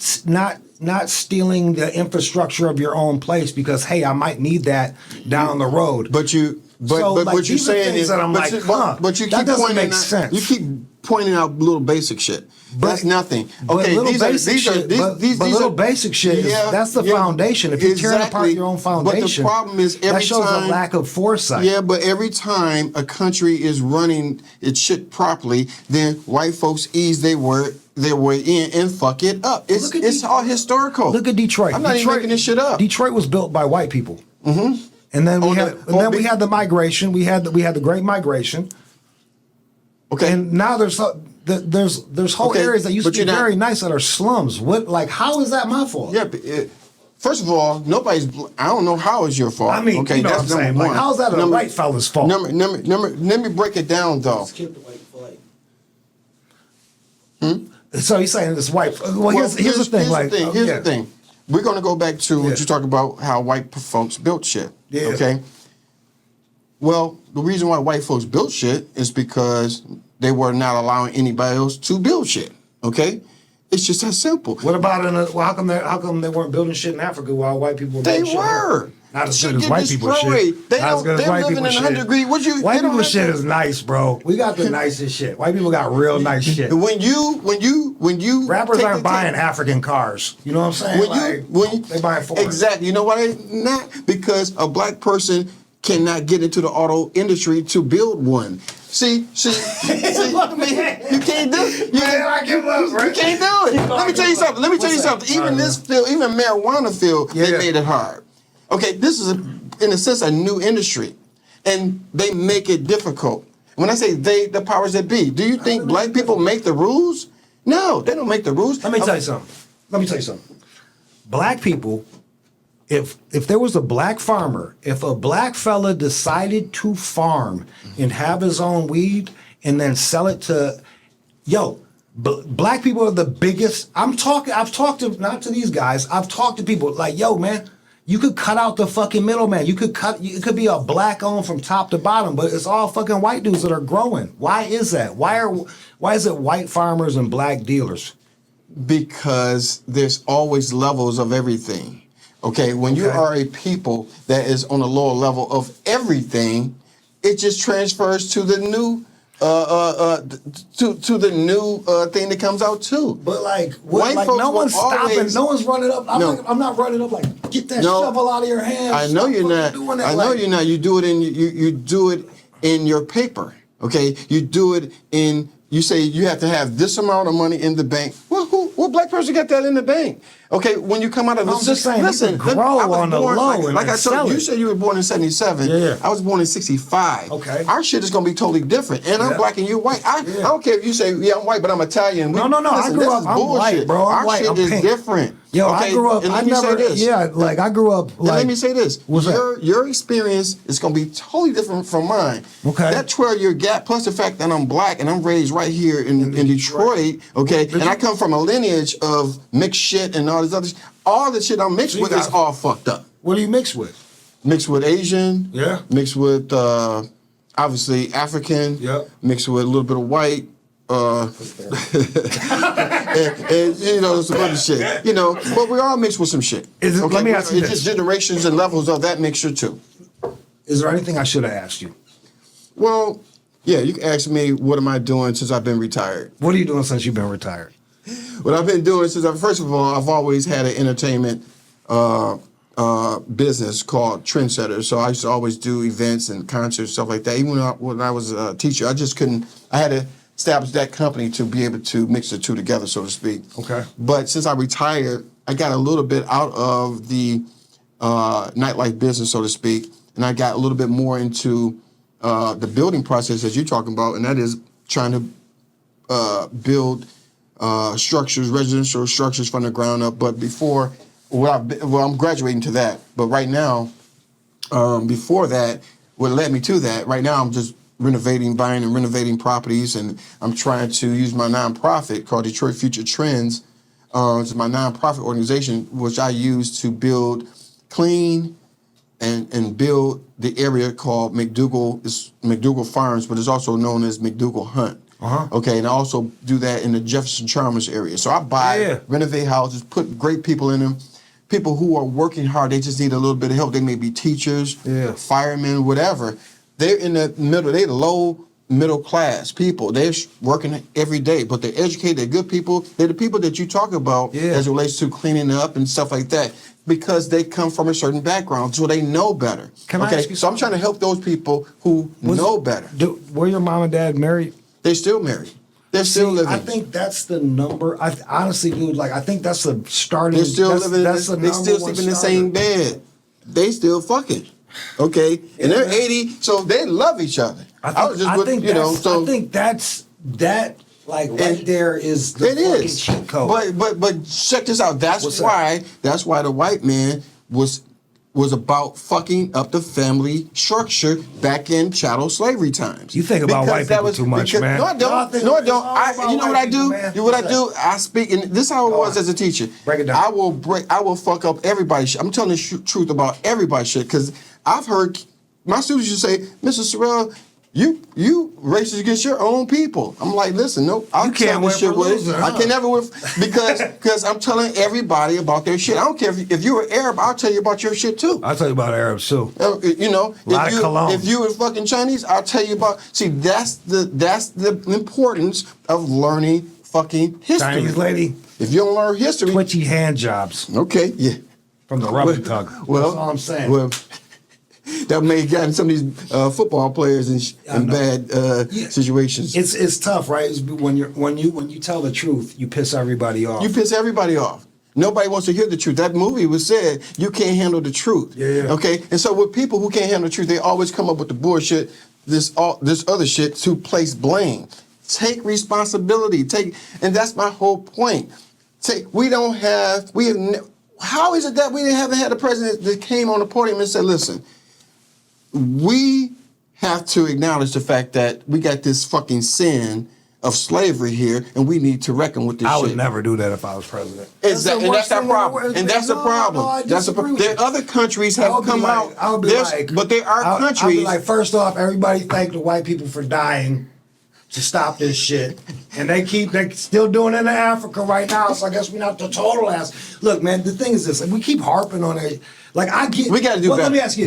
stealing the infrastructure of your own place because, hey, I might need that down the road. But what you're saying is that I'm like, but you keep that doesn't make out, sense. You keep pointing out little basic shit. That's nothing. Okay, little basic shit. That's the foundation. If you're tearing apart your own foundation, but the problem is that shows a lack of foresight. Yeah, but every time a country is running its shit properly, then white folks ease their way in and fuck it up. It's all historical. Look at Detroit. I'm not even making this shit up. Detroit was built by white people. Mm-hmm. And then we had the migration. We had the Great Migration. Okay. And now there's whole areas that used to be very nice that are slums. How is that my fault? Yeah. First of all, I don't know how it's your fault. I mean, okay, you know that's what I'm saying. number one. How's that a white fella's fault? Let me break it down though. Skip the white flag. So he's saying it's white. Well, here's the thing. Here's the thing. We're going to go back to what you talk about, how white folks built shit. Yeah. Okay. Well, the reason why white folks built shit is because they were not allowing anybody else to build shit. Okay. It's just that simple. What about how come they weren't building shit in Africa while white people were They building were. Shit? Not as good as white people shit. They're living in 100 degrees. White people shit is nice, bro. We got the nicest shit. White people got real nice shit. When you rappers aren't buying African cars. You know what I'm saying? They buying Fords. Exactly. You know why they not? Because a black person cannot get into the auto industry to build one. See, man, you can't do it. I give up, right? You can't do it. Let me tell you something. Even this field, even marijuana field, they made it hard. Okay, this is, in a sense, a new industry. And they make it difficult. When I say they, the powers that be, do you think black people make the rules? No, they don't make the rules. Let me tell you something. Black people, if there was a black farmer, if a black fella decided to farm and have his own weed and then sell it to, black people are the biggest. I've talked to, not to these guys, I've talked to people like, man, you could cut out the fucking middleman. It could be a black owned from top to bottom, but it's all fucking white dudes that are growing. Why is that? Why is it white farmers and black dealers? Because there's always levels of everything. Okay, when you are a people that is on a lower level of everything, it just transfers to the new to the new thing that comes out too. But no one's stopping, no one's running up. I'm not running up get that shovel out of your hands. I know you're not. I know you're not. You do it in your paper. Okay, you do it in. You say you have to have this amount of money in the bank. Well, what black person got that in the bank? Okay, when you come out of the system, listen, grow on the low. Like I told you, you said you were born in 77. Yeah. I was born in 65. Okay. Our shit is going to be totally different. And I'm black and you're white. I don't care if you say, I'm white, but I'm Italian. No. I grew up, I'm white, bro. Our shit is different. I grew up, and let me say this. I grew up let me say this. What's your experience is going to be totally different from mine. Okay. That 12-year gap, plus the fact that I'm black and I'm raised right here in Detroit, okay, and I come from a lineage of mixed shit and all this other shit. All the shit I'm mixed with is all fucked up. What do you mix with? Mixed with Asian. Yeah. Mixed with, obviously, African. Yep. Mixed with a little bit of white. and some other shit. But we all mixed with some shit. Let me ask you this. It's just generations and levels of that mixture too. Is there anything I should have asked you? Well, yeah, you can ask me what am I doing since I've been retired. What are you doing since you've been retired? What I've been doing since first of all, I've always had an entertainment business called Trendsetters. So I used to always do events and concerts, stuff like that. Even when I was a teacher, I just couldn't. I had to establish that company to be able to mix the two together, so to speak. Okay. But since I retired, I got a little bit out of the nightlife business, so to speak, and I got a little bit more into the building process that you're talking about, and that is trying to build structures, residential structures from the ground up. But before, I'm graduating to that. But right now, before that, what led me to that, right now I'm just buying and renovating properties, and I'm trying to use my nonprofit called Detroit Future Trends. It's my nonprofit organization, which I use to build, clean, and build the area called McDougal. It's McDougal Farms, but it's also known as McDougal Hunt. Okay, and I also do that in the Jefferson Chalmers area. So I buy, renovate houses, put great people in them. People who are working hard, they just need a little bit of help. They may be teachers, firemen, whatever. They're in the middle, they're low middle class people. They're working every day, but they're educated, they're good people. They're the people that you talk about as it relates to cleaning up and stuff like that, because they come from a certain background, so they know better. Can I ask you so I'm trying to help those people who know better. Were your mom and dad married? They're still married. They're still living. I think that's the number. I honestly, dude, like I think that's the starting. They're still living. They still sleep in the same bed. They still fucking. Okay, and they're 80, so they love each other. I think that's like right there is the fucking cheat code. But check this out. That's why the white man was about fucking up the family structure back in chattel slavery times. You think about white people too much, man. No, I don't. You know what I do? I speak, and this is how it was as a teacher. Break it down. I will fuck up everybody's shit. I'm telling the truth about everybody's shit, because I've heard my students used to say, Mr. Sorrell, you racist against your own people. I'm like, listen, nope. I can't win for losing. I can never win because I'm telling everybody about their shit. I don't care if you're an Arab, I'll tell you about your shit too. I'll tell you about Arabs too. If you were fucking Chinese, I'll tell you about. See, that's the importance of learning fucking history. Chinese lady. If you don't learn history, twitchy hand jobs. Okay, yeah. From the rubber tug. Well, that's all I'm saying. Well, that may have gotten some of these football players in bad situations. It's tough, right? When you tell the truth, you piss everybody off. You piss everybody off. Nobody wants to hear the truth. That movie was said, you can't handle the truth. Yeah. Okay? And so with people who can't handle the truth, they always come up with the bullshit, this other shit to place blame. Take responsibility. And that's my whole point. How is it that we haven't had a president that came on the podium and said, listen, we have to acknowledge the fact that we got this fucking sin of slavery here, and we need to reckon with this shit. I would never do that if I was president. Exactly, and that's our problem. And that's the problem. There are other countries have come out. But there are countries. I'll be like, first off, everybody thank the white people for dying to stop this shit. And they still doing it in Africa right now, so I guess we're not the total ass. Look, man, the thing is this, we keep harping on it. Like, I get... We got to do better. Let me ask you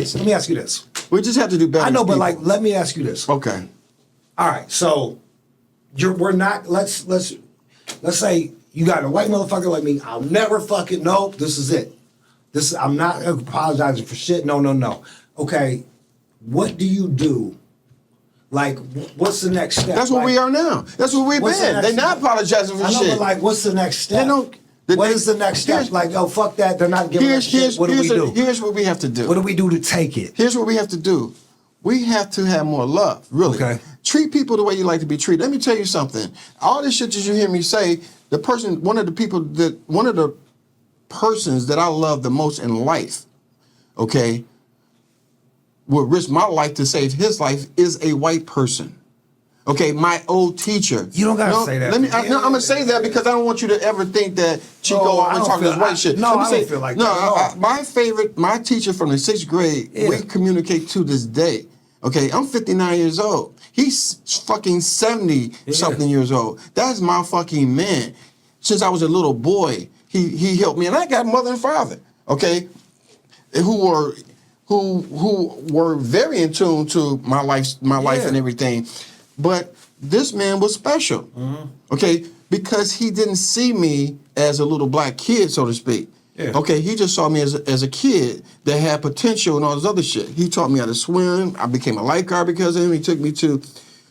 this. We just have to do better. I know, but like, let me ask you this. Okay. All right, so we're not... Let's say you got a white motherfucker like me. I'll never fucking... Nope, this is it. I'm not apologizing for shit. No. Okay, what do you do? Like, what's the next step? That's where we are now. That's where we've been. They're not apologizing for shit. But like, what's the next step? What is the next step? Like, oh, fuck that. They're not giving us shit. What do we do? Here's what we have to do. What do we do to take it? Here's what we have to do. We have to have more love, really. Okay. Treat people the way you like to be treated. Let me tell you something. All this shit that you hear me say, one of the persons that I love the most in life, okay, would risk my life to save his life is a white person. Okay, my old teacher. You don't gotta say that. I'm gonna say that because I don't want you to ever think that Chico always talking this white shit. No, I don't feel like that. My teacher from the 6th grade, we communicate to this day. Okay, I'm 59 years old. He's fucking 70-something years old. That's my fucking man. Since I was a little boy, he helped me, and I got mother and father. Okay, who were very in tune to my life and everything. But this man was special, okay, because he didn't see me as a little black kid, so to speak. Yeah. Okay, he just saw me as a kid that had potential and all this other shit. He taught me how to swim. I became a lifeguard because of him. He took me to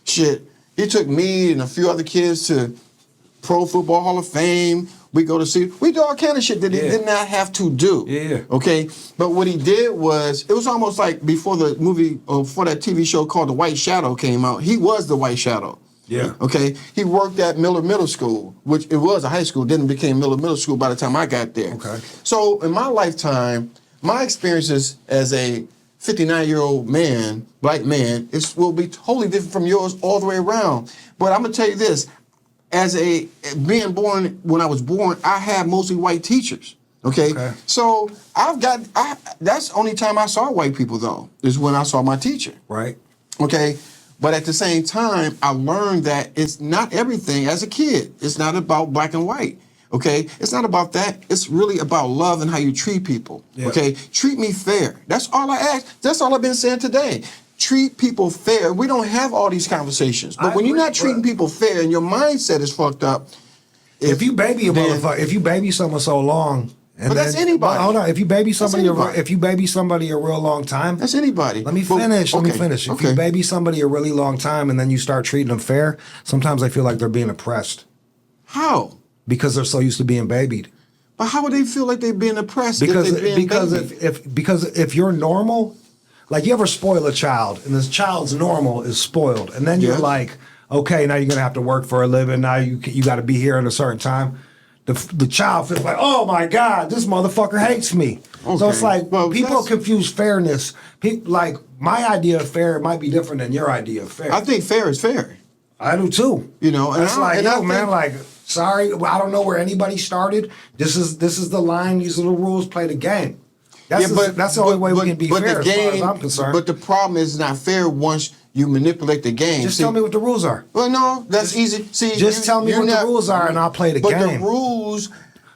shit. He took me and a few other kids to Pro Football Hall of Fame. We go to see. We do all kind of shit that he did not have to do. Yeah. Okay. But what he did was, it was almost like before the movie, before that TV show called The White Shadow came out. He was the White Shadow. Yeah. Okay. He worked at Miller Middle School, which it was a high school, then became Miller Middle School by the time I got there. Okay. So in my lifetime, my experiences as a 59-year-old man, black man, will be totally different from yours all the way around. But I'm gonna tell you this: as being born, when I was born, I had mostly white teachers. Okay. So that's the only time I saw white people though, is when I saw my teacher. Right. Okay. But at the same time, I learned that it's not everything as a kid. It's not about black and white. Okay. It's not about that. It's really about love and how you treat people. Yeah. Okay. Treat me fair. That's all I ask. That's all I've been saying today. Treat people fair. We don't have all these conversations. But when you're not treating people fair and your mindset is fucked up. If you baby a motherfucker, if you baby someone so long, but that's anybody. Hold on. If you baby somebody a real long time, that's anybody. Let me finish. If you baby somebody a really long time and then you start treating them fair, sometimes I feel like they're being oppressed. How? Because they're so used to being babied. But how would they feel like they're being oppressed? Because if you're normal, like you ever spoil a child and this child's normal is spoiled, and then you're like, okay, now you're gonna have to work for a living. Now you got to be here at a certain time. The child feels like, oh my God, this motherfucker hates me. Okay. So it's like, people confuse fairness. Like, my idea of fair might be different than your idea of fair. I think fair is fair. I do too. You know, and it's like, sorry, I don't know where anybody started. This is the line. These are the rules. Play the game. That's the only way we can be fair, as far as I'm concerned. But the problem is not fair once you manipulate the game. Just tell me what the rules are. Well, no, that's easy. See, tell me what the rules are, and I'll play the game. But the rules,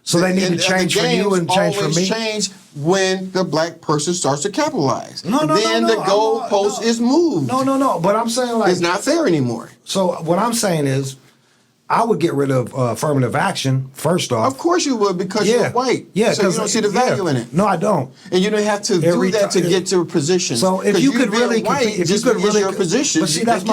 so they need to change for you and change for me. Change when the black person starts to capitalize. Then the goalpost is moved. No. But I'm saying, like, it's not fair anymore. So what I'm saying is, I would get rid of affirmative action, first off. Of course you would, because you're white. Yeah, so you don't see the value in it. No, I don't. And you don't have to do that to get to a position. So if you could really compete, if you could really your position, but see, that's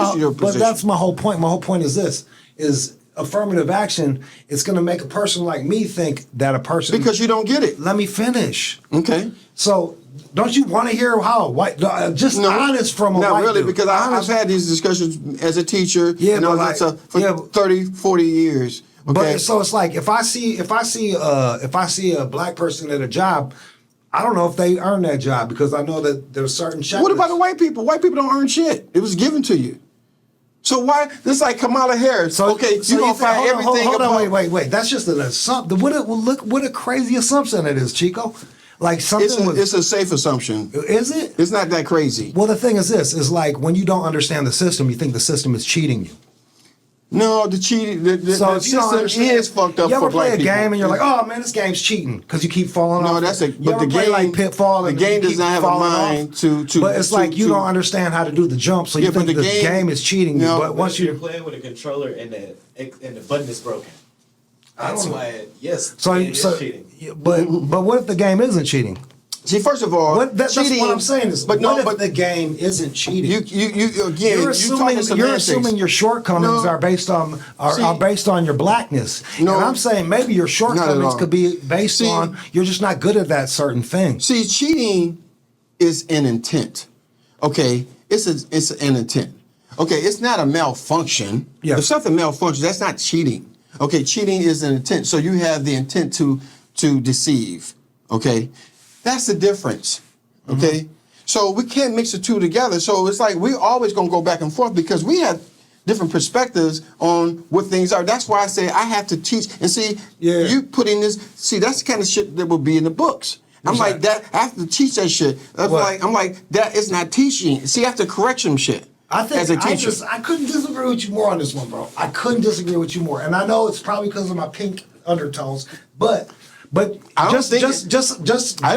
my whole point. My whole point is this: is affirmative action. It's going to make a person like me think that a person, because you don't get it. Let me finish. Okay. So don't you want to hear how honest from a white Not really, dude. because I've had these discussions as a teacher and all that stuff for 30, 40 years. Okay? But so it's like, if I see a black person at a job, I don't know if they earn that job, because I know that there's certain checklists. What about the white people? White people don't earn shit. It was given to you. So why? This is like Kamala Harris. So you gonna find everything. Hold on, wait. That's just an assumption. What a crazy assumption it is, Chico. Like it's a safe assumption. Is it? It's not that crazy. Well, the thing is this: is like, when you don't understand the system, you think the system is cheating you. No, the system is fucked up for black people. You ever play a game and you're like, oh man, this game's cheating, because you keep falling off. No, but the game, like Pitfall, the game does not have a mind to. But it's like you don't understand how to do the jump, so you think the game is cheating you. But once you're playing with a controller and the button is broken. That's why, yes, it is cheating. But what if the game isn't cheating? See, first of all, that's what I'm saying is, but the game isn't cheating? You're assuming your shortcomings are based on your blackness. And I'm saying maybe your shortcomings could be based on you're just not good at that certain thing. See, cheating is an intent. Okay, it's an intent. Okay, it's not a malfunction. Yeah. If something malfunctions, that's not cheating. Okay, cheating is an intent. So you have the intent to deceive. Okay, that's the difference. Okay, so we can't mix the two together. So it's like we're always gonna go back and forth, because we have different perspectives on what things are. That's why I say I have to teach. And see, you put in this. See, that's the kind of shit that will be in the books. I'm like that. I have to teach that shit. I'm like that is not teaching. See, I have to correct some shit. I think as a teacher. I couldn't disagree with you more on this one, bro. I couldn't disagree with you more, and I know it's probably because of my pink undertones, but I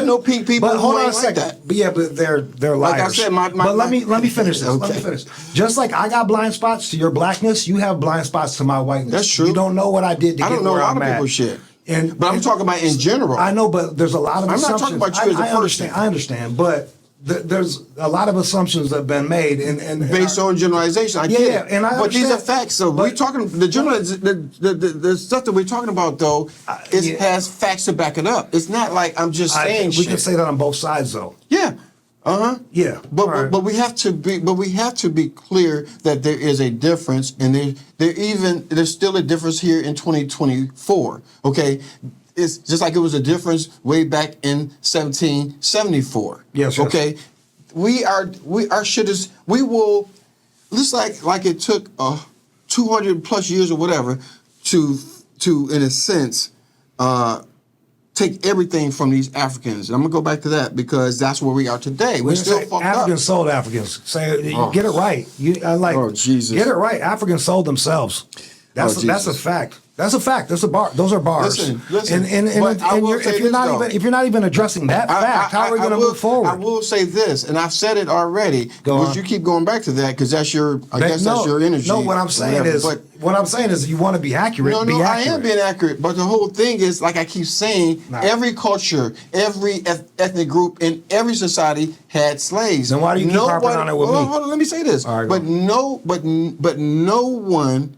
know pink people. But hold on a Like second. that. But but they're liars. Like I said, but let me finish this. Okay. Let me finish. Just like I got blind spots to your blackness, you have blind spots to my whiteness. That's true. You don't know what I did to get where I'm at. I don't know a lot of people's shit. But I'm talking about in general. I know, but there's a lot of I'm not assumptions. talking about you as a I person. understand, but there's a lot of assumptions that have been made, and Based on generalization, I get it. and I but these are understand. facts. So But- we're talking the stuff that we're talking about though. It has facts to back it up. It's not like I'm just saying we shit. can say that on both sides, though. Yeah. Yeah. But All right. but we have to be clear that there is a difference, and there's still a difference here in 2024. Okay. It's just like it was a difference way back in 1774. Yes. Okay. Our shit is, we will, just like it took 200 plus years or whatever to in a sense take everything from these Africans. And I'm gonna go back to that because that's where we are today. We're still fucked Africans up. sold Africans. Get it right. Oh, Jesus. Get it right. Africans sold themselves. That's a fact. That's a fact. That's a bar. Those are bars. Listen. And if you're not even addressing that fact, how are we going to move forward? I will say this, and I've said it already. Go on. You keep going back to that because that's your. I guess that's your energy. No, what I'm saying is you want to be accurate. No, be accurate. I am being accurate, but the whole thing is, like I keep saying, every culture, every ethnic group in every society had slaves. Then why do you keep harping on it with me? Hold on, let me say this. All right, but no one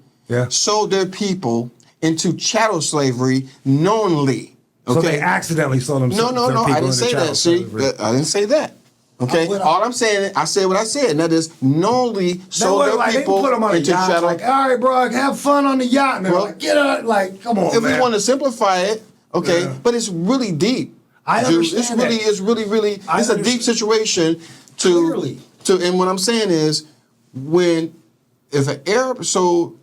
sold their people into chattel slavery knowingly. Okay? So they accidentally sold them. No, I didn't say that. See, I didn't say that. Okay, all I'm saying, I said what I said, and that is knowingly sold their people put them on a into yacht. chattel. Like, all right, bro, have fun on the yacht. And they're like, get out. Like, come on, if man. we want to simplify it, okay, but it's really deep. I understand that. It's really, it's a deep situation Clearly. And what I'm saying is, if an Arab sold,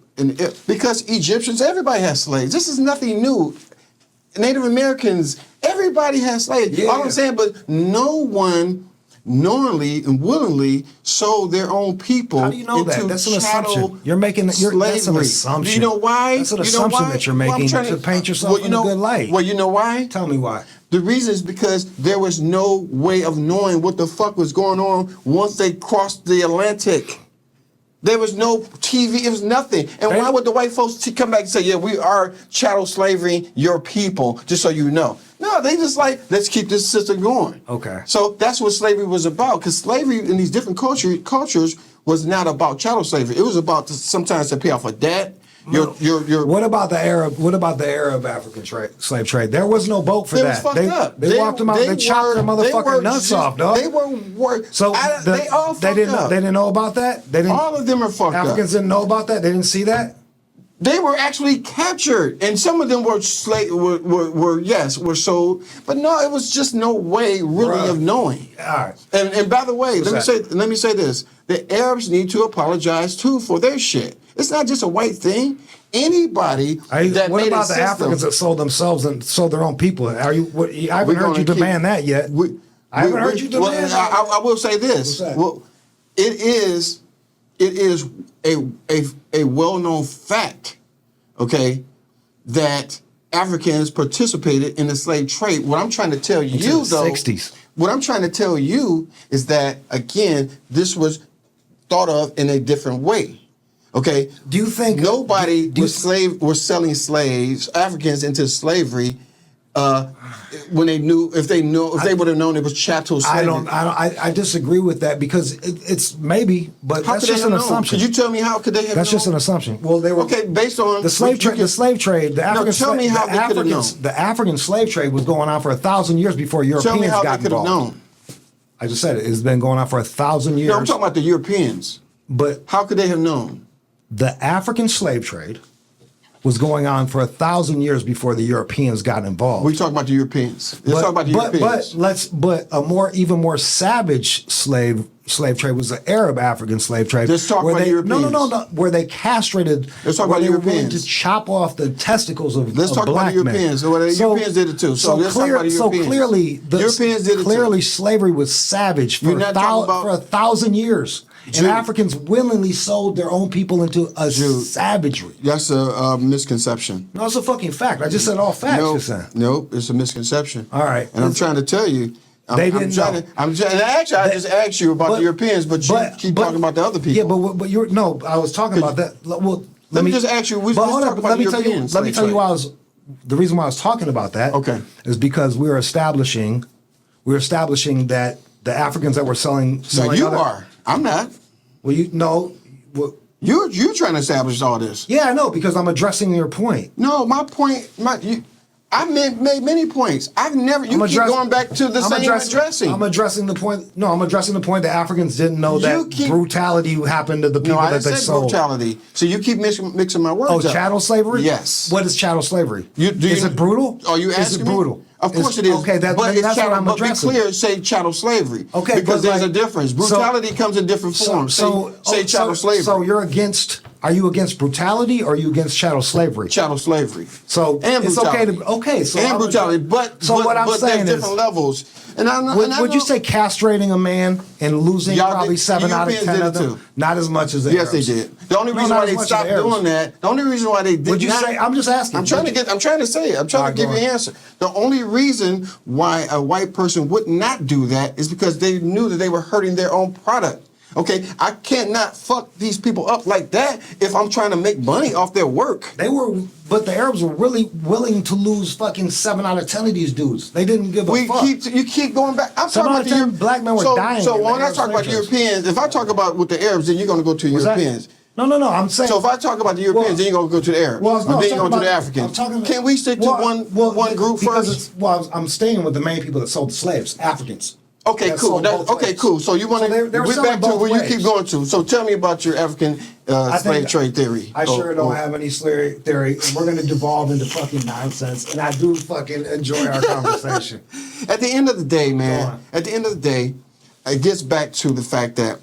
because Egyptians, everybody has slaves. This is nothing new. Native Americans, everybody has slaves. Yeah. All I'm saying, but no one knowingly and willingly sold their own people. How do you know into that? That's an chattel assumption. You're making that's an slavery. assumption. You know why? That's an assumption that you're making to paint yourself in a good light. Well, you know why? Tell me why. The reason is because there was no way of knowing what the fuck was going on once they crossed the Atlantic. There was no TV. It was nothing. And why would the white folks come back and say, yeah, we are chattel slavery your people, just so you know? No, they just like, let's keep this system going. Okay. So that's what slavery was about, because slavery in these different cultures was not about chattel slavery. It was about sometimes to pay off a debt. What about the Arab African slave trade? There was no boat for that. It was fucked up. They walked them out. They chopped their motherfucking nuts off, dog. They were they all fucked up. They didn't know about that. All of them are fucked up. Africans didn't know about that. They didn't see that. They were actually captured, and some of them were sold, but no, it was just no way really of knowing. All right. And by the way, let me say this: the Arabs need to apologize too for their shit. It's not just a white thing. Anybody that what made about a the system, Africans that sold themselves and sold their own people? I haven't heard you demand that yet. I haven't heard you demand that. I will say this. Well, it is a well-known fact, okay, that Africans participated in the slave trade. What I'm trying to tell you, though, 60s. What I'm trying to tell you is that, again, this was thought of in a different way. Okay. Do you think nobody was selling slaves, Africans, into slavery when they would have known it was chattel slavery? I disagree with that because it's maybe, but that's just an assumption. Could you tell me how could they have known? That's just an assumption. Well, they were based on the slave trade. The slave trade. The African. Tell me how they could have known. The African slave trade was going on for 1,000 years before Europeans got involved. Tell me how they could have known. I just said it. It's been going on for 1,000 years. No, I'm talking about the Europeans. But how could they have known? The African slave trade was going on for 1,000 years before the Europeans got involved. We talk about the Europeans. Let's talk about the Europeans. But even more savage slave trade was the Arab African slave trade. Let's talk about the Europeans. No. Where they castrated. Let's talk about the Europeans. Were willing to chop off the testicles of Let's talk about the Europeans. So the Europeans did it too. So let's talk about the Europeans. Europeans did it too. Slavery was savage for 1,000 years. And Africans willingly sold their own people into a savagery. That's a misconception. No, it's a fucking fact. I just said all facts. No, it's a misconception. All right. And I'm trying to tell you. They didn't know. I just asked you about the Europeans, but you keep talking about the other people. Yeah, but I was talking about that. Well, let me just ask you. Let me tell you the reason why I was talking about that is because we're establishing that the Africans that were selling So you are. I'm not. Well, you know. Well, You're trying to establish all this. yeah, I know, because I'm addressing your point. No, my point. I made many points. I've never. You keep going back to the same addressing. I'm addressing the point. No, I'm addressing the point that Africans didn't know that brutality happened to the people that they sold. Brutality. So you keep mixing my words up. Oh, chattel slavery? Yes. What is chattel slavery? Is it brutal? Are you asking Is it brutal? me? Of course it is. Okay, that's what I'm addressing. But be clear, say chattel slavery. Okay, because there's a difference. Brutality comes in different forms. Say chattel slavery. So are you against brutality or are you against chattel slavery? Chattel slavery. So and it's brutality. And brutality. But what I'm saying there's different levels. And would you say castrating a man and losing probably 7 out of 10 of them? Not as much as the Arabs. Yes, they did. The only reason why they stopped doing that, the only reason why they did Would you say, I'm just asking. I'm trying to say it. I'm trying to give you an answer. The only reason why a white person would not do that is because they knew that they were hurting their own product. Okay, I cannot fuck these people up like that if I'm trying to make money off their work. But the Arabs were really willing to lose fucking 7 out of 10 of these dudes. They didn't give a fuck. You keep going back. I'm 7 out of 10 black men were dying. So when I talk about Europeans, if I talk about with the Arabs, then you're going to go to Europeans. No, I'm saying. So if I talk about the Europeans, then you're going to go to the Arabs. Then you're going to the Africans. Can we stick to one group first? I'm staying with the main people that sold the slaves, Africans. Okay, cool. Cool. So you want to? We're back to where you keep going to. So tell me about your African slave trade theory. I sure don't have any slave theory. We're going to devolve into fucking nonsense, and I do fucking enjoy our conversation. At the end of the day, man. At the end of the day, it gets back to the fact that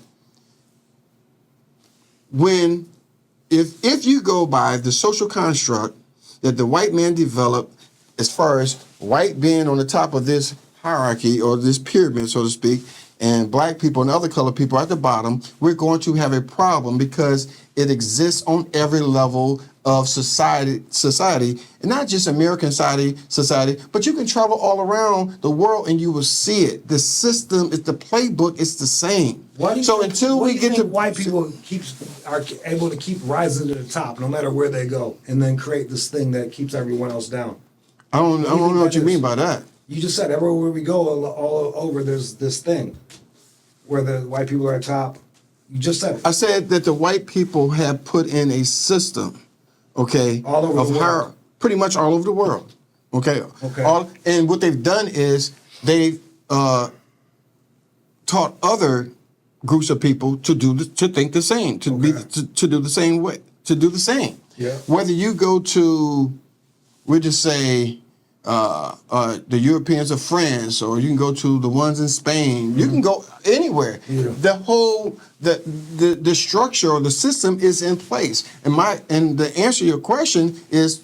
if you go by the social construct that the white man developed, as far as white being on the top of this hierarchy or this pyramid, so to speak, and black people and other colored people at the bottom, we're going to have a problem because it exists on every level of society, and not just American society, but you can travel all around the world and you will see it. The system is the playbook. It's the same. Until we get to white people are able to keep rising to the top, no matter where they go, and then create this thing that keeps everyone else down. I don't know what you mean by that. You just said everywhere we go, all over, there's this thing where the white people are at top. You just said it. I said that the white people have put in a system, okay, all over the world. Pretty much all over the world, okay. And what they've done is they've taught other groups of people to think the same, to do the same way, to do the same. Yeah. Whether you go to, we'll just say, the Europeans of France, or you can go to the ones in Spain. You can go anywhere. Yeah. The whole the structure or the system is in place. And the answer to your question is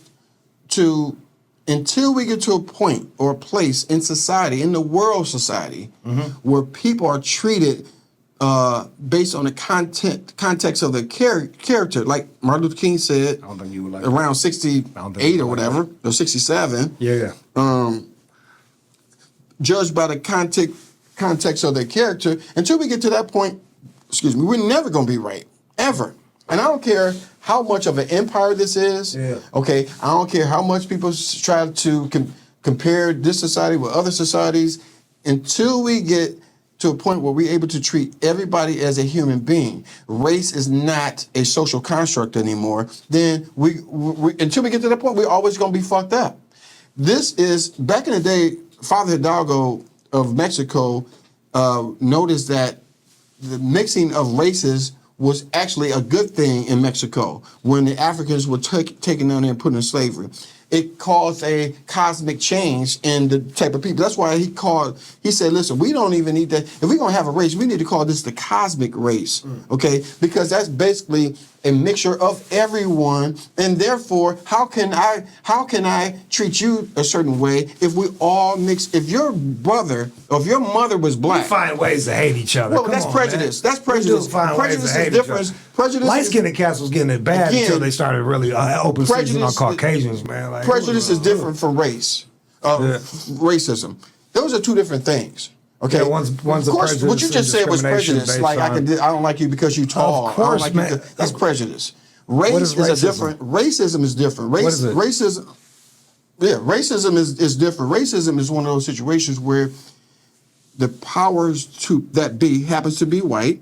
until we get to a point or a place in society, in the world society, where people are treated based on the context of their character, like Martin Luther King said, I don't think you would like around 68 or whatever, or 67. Yeah. Judged by the context of their character. Until we get to that point, we're never going to be right, ever. And I don't care how much of an empire this is. Yeah. Okay, I don't care how much people try to compare this society with other societies. Until we get to a point where we're able to treat everybody as a human being, race is not a social construct anymore, then we until we get to that point, we're always going to be fucked up. This is, back in the day, Father Hidalgo of Mexico noticed that the mixing of races was actually a good thing in Mexico when the Africans were taken down there and put in slavery. It caused a cosmic change in the type of people. That's why he said, listen, we don't even need that. If we're going to have a race, we need to call this the cosmic race, okay? Because that's basically a mixture of everyone, and therefore, how can I treat you a certain way if we all mix? If your brother or if your mother was black, we find ways to hate each other. Well, that's prejudice. Man. That's prejudice. Prejudice is different. Light-skinned cats was getting it bad until they started really open season on Caucasians, man. Like, prejudice is different from race, racism. Those are two different things. Okay, one's of course, prejudice. What you just said was prejudice. Like I don't like you because you tall. Of course, I don't like man. That's prejudice. Race is a different. Racism is different. What is it? Racism. racism is different. Racism is one of those situations where the powers that be happens to be white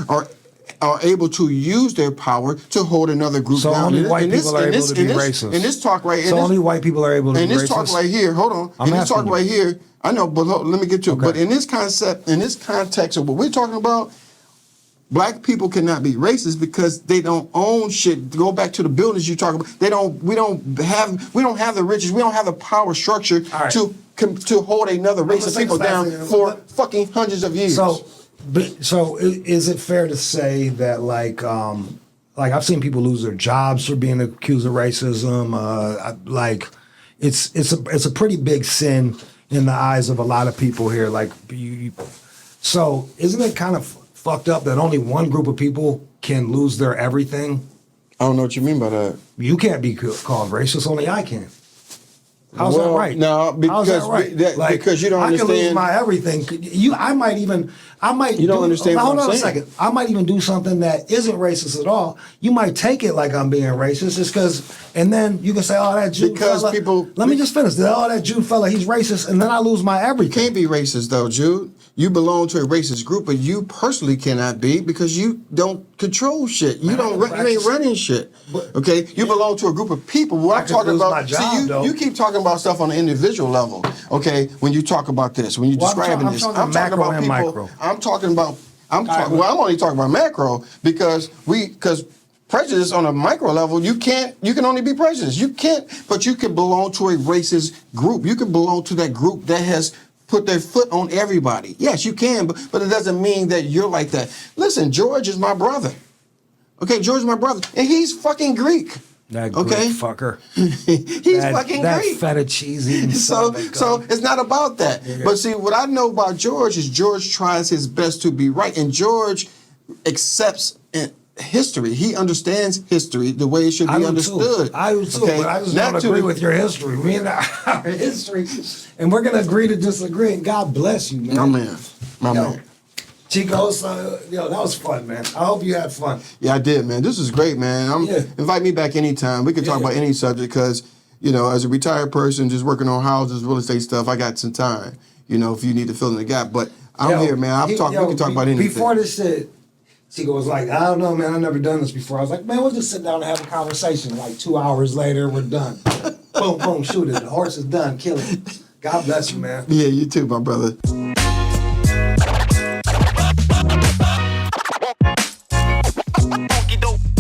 are able to use their power to hold another group So down. only white people are able to be racist. In this talk right here. So only white people are able to be racist. In this talk right here, hold on. I'm In this talk asking you. right here, I know, but let me get to it. Okay. But in this context of what we're talking about, black people cannot be racist because they don't own shit. Go back to the buildings you talk about. We don't have the riches. We don't have the power structure right. to hold another race of say people this last down thing. for fucking hundreds of years. So is it fair to say that like I've seen people lose their jobs for being accused of racism? It's a pretty big sin in the eyes of a lot of people here. Like so isn't it kind of fucked up that only one group of people can lose their everything? I don't know what you mean by that. You can't be called racist. Only I can. How's that right? No, because How's that right? because you don't I understand. can lose my everything. I might. You don't understand what Hold I'm on saying. a second. I might even do something that isn't racist at all. You might take it like I'm being racist, just because, and then you can say, "Oh, that Jude Because fella." people- Let me just finish. Oh, that Jude fella, he's racist, and then I lose my You everything. can't be racist though, Jude. You belong to a racist group, but you personally cannot be because you don't control shit. You Man, you ain't running shit. But- Okay, you belong to a group of people. What I I'm could talking lose about, my job, though. you keep talking about stuff on an individual level. Okay, when you talk about this, when you're Well, I'm describing talking this, macro and micro. I'm talking about. right, Well, I'm only talking about macro because prejudice on a micro level, you can only be prejudiced. You can't, but you can belong to a racist group. You can belong to that group that has put their foot on everybody. Yes, you can, but it doesn't mean that you're like that. Listen, George is my brother. Okay, George is my brother, and he's fucking Greek. That Greek Okay? fucker. He's fucking that Greek. feta cheese eating So it's not about that. Yeah. But see, what I know about George is George tries his best to be right, and George accepts history. He understands history the way it should be understood. I do too, but I just Not don't to agree the- with your history. We and our history, and we're gonna agree to disagree. And God bless you, man. My Yo, man. Chico, that was fun, man. I hope you had fun. Yeah, I did, man. This is great, man. Yeah. Invite me back anytime. We can talk Yeah. about any subject because, as a retired person just working on houses, real estate stuff, I got some time. If you need to fill in the gap, but I'm here, man. We can talk about anything. Before this shit, Chico was like, I don't know, man. I've never done this before. I was like, man, we'll just sit down and have a conversation. Like 2 hours later, we're done. Boom, boom, shoot it. The horse is done. Kill it. God bless you, man. Yeah, you too, my brother.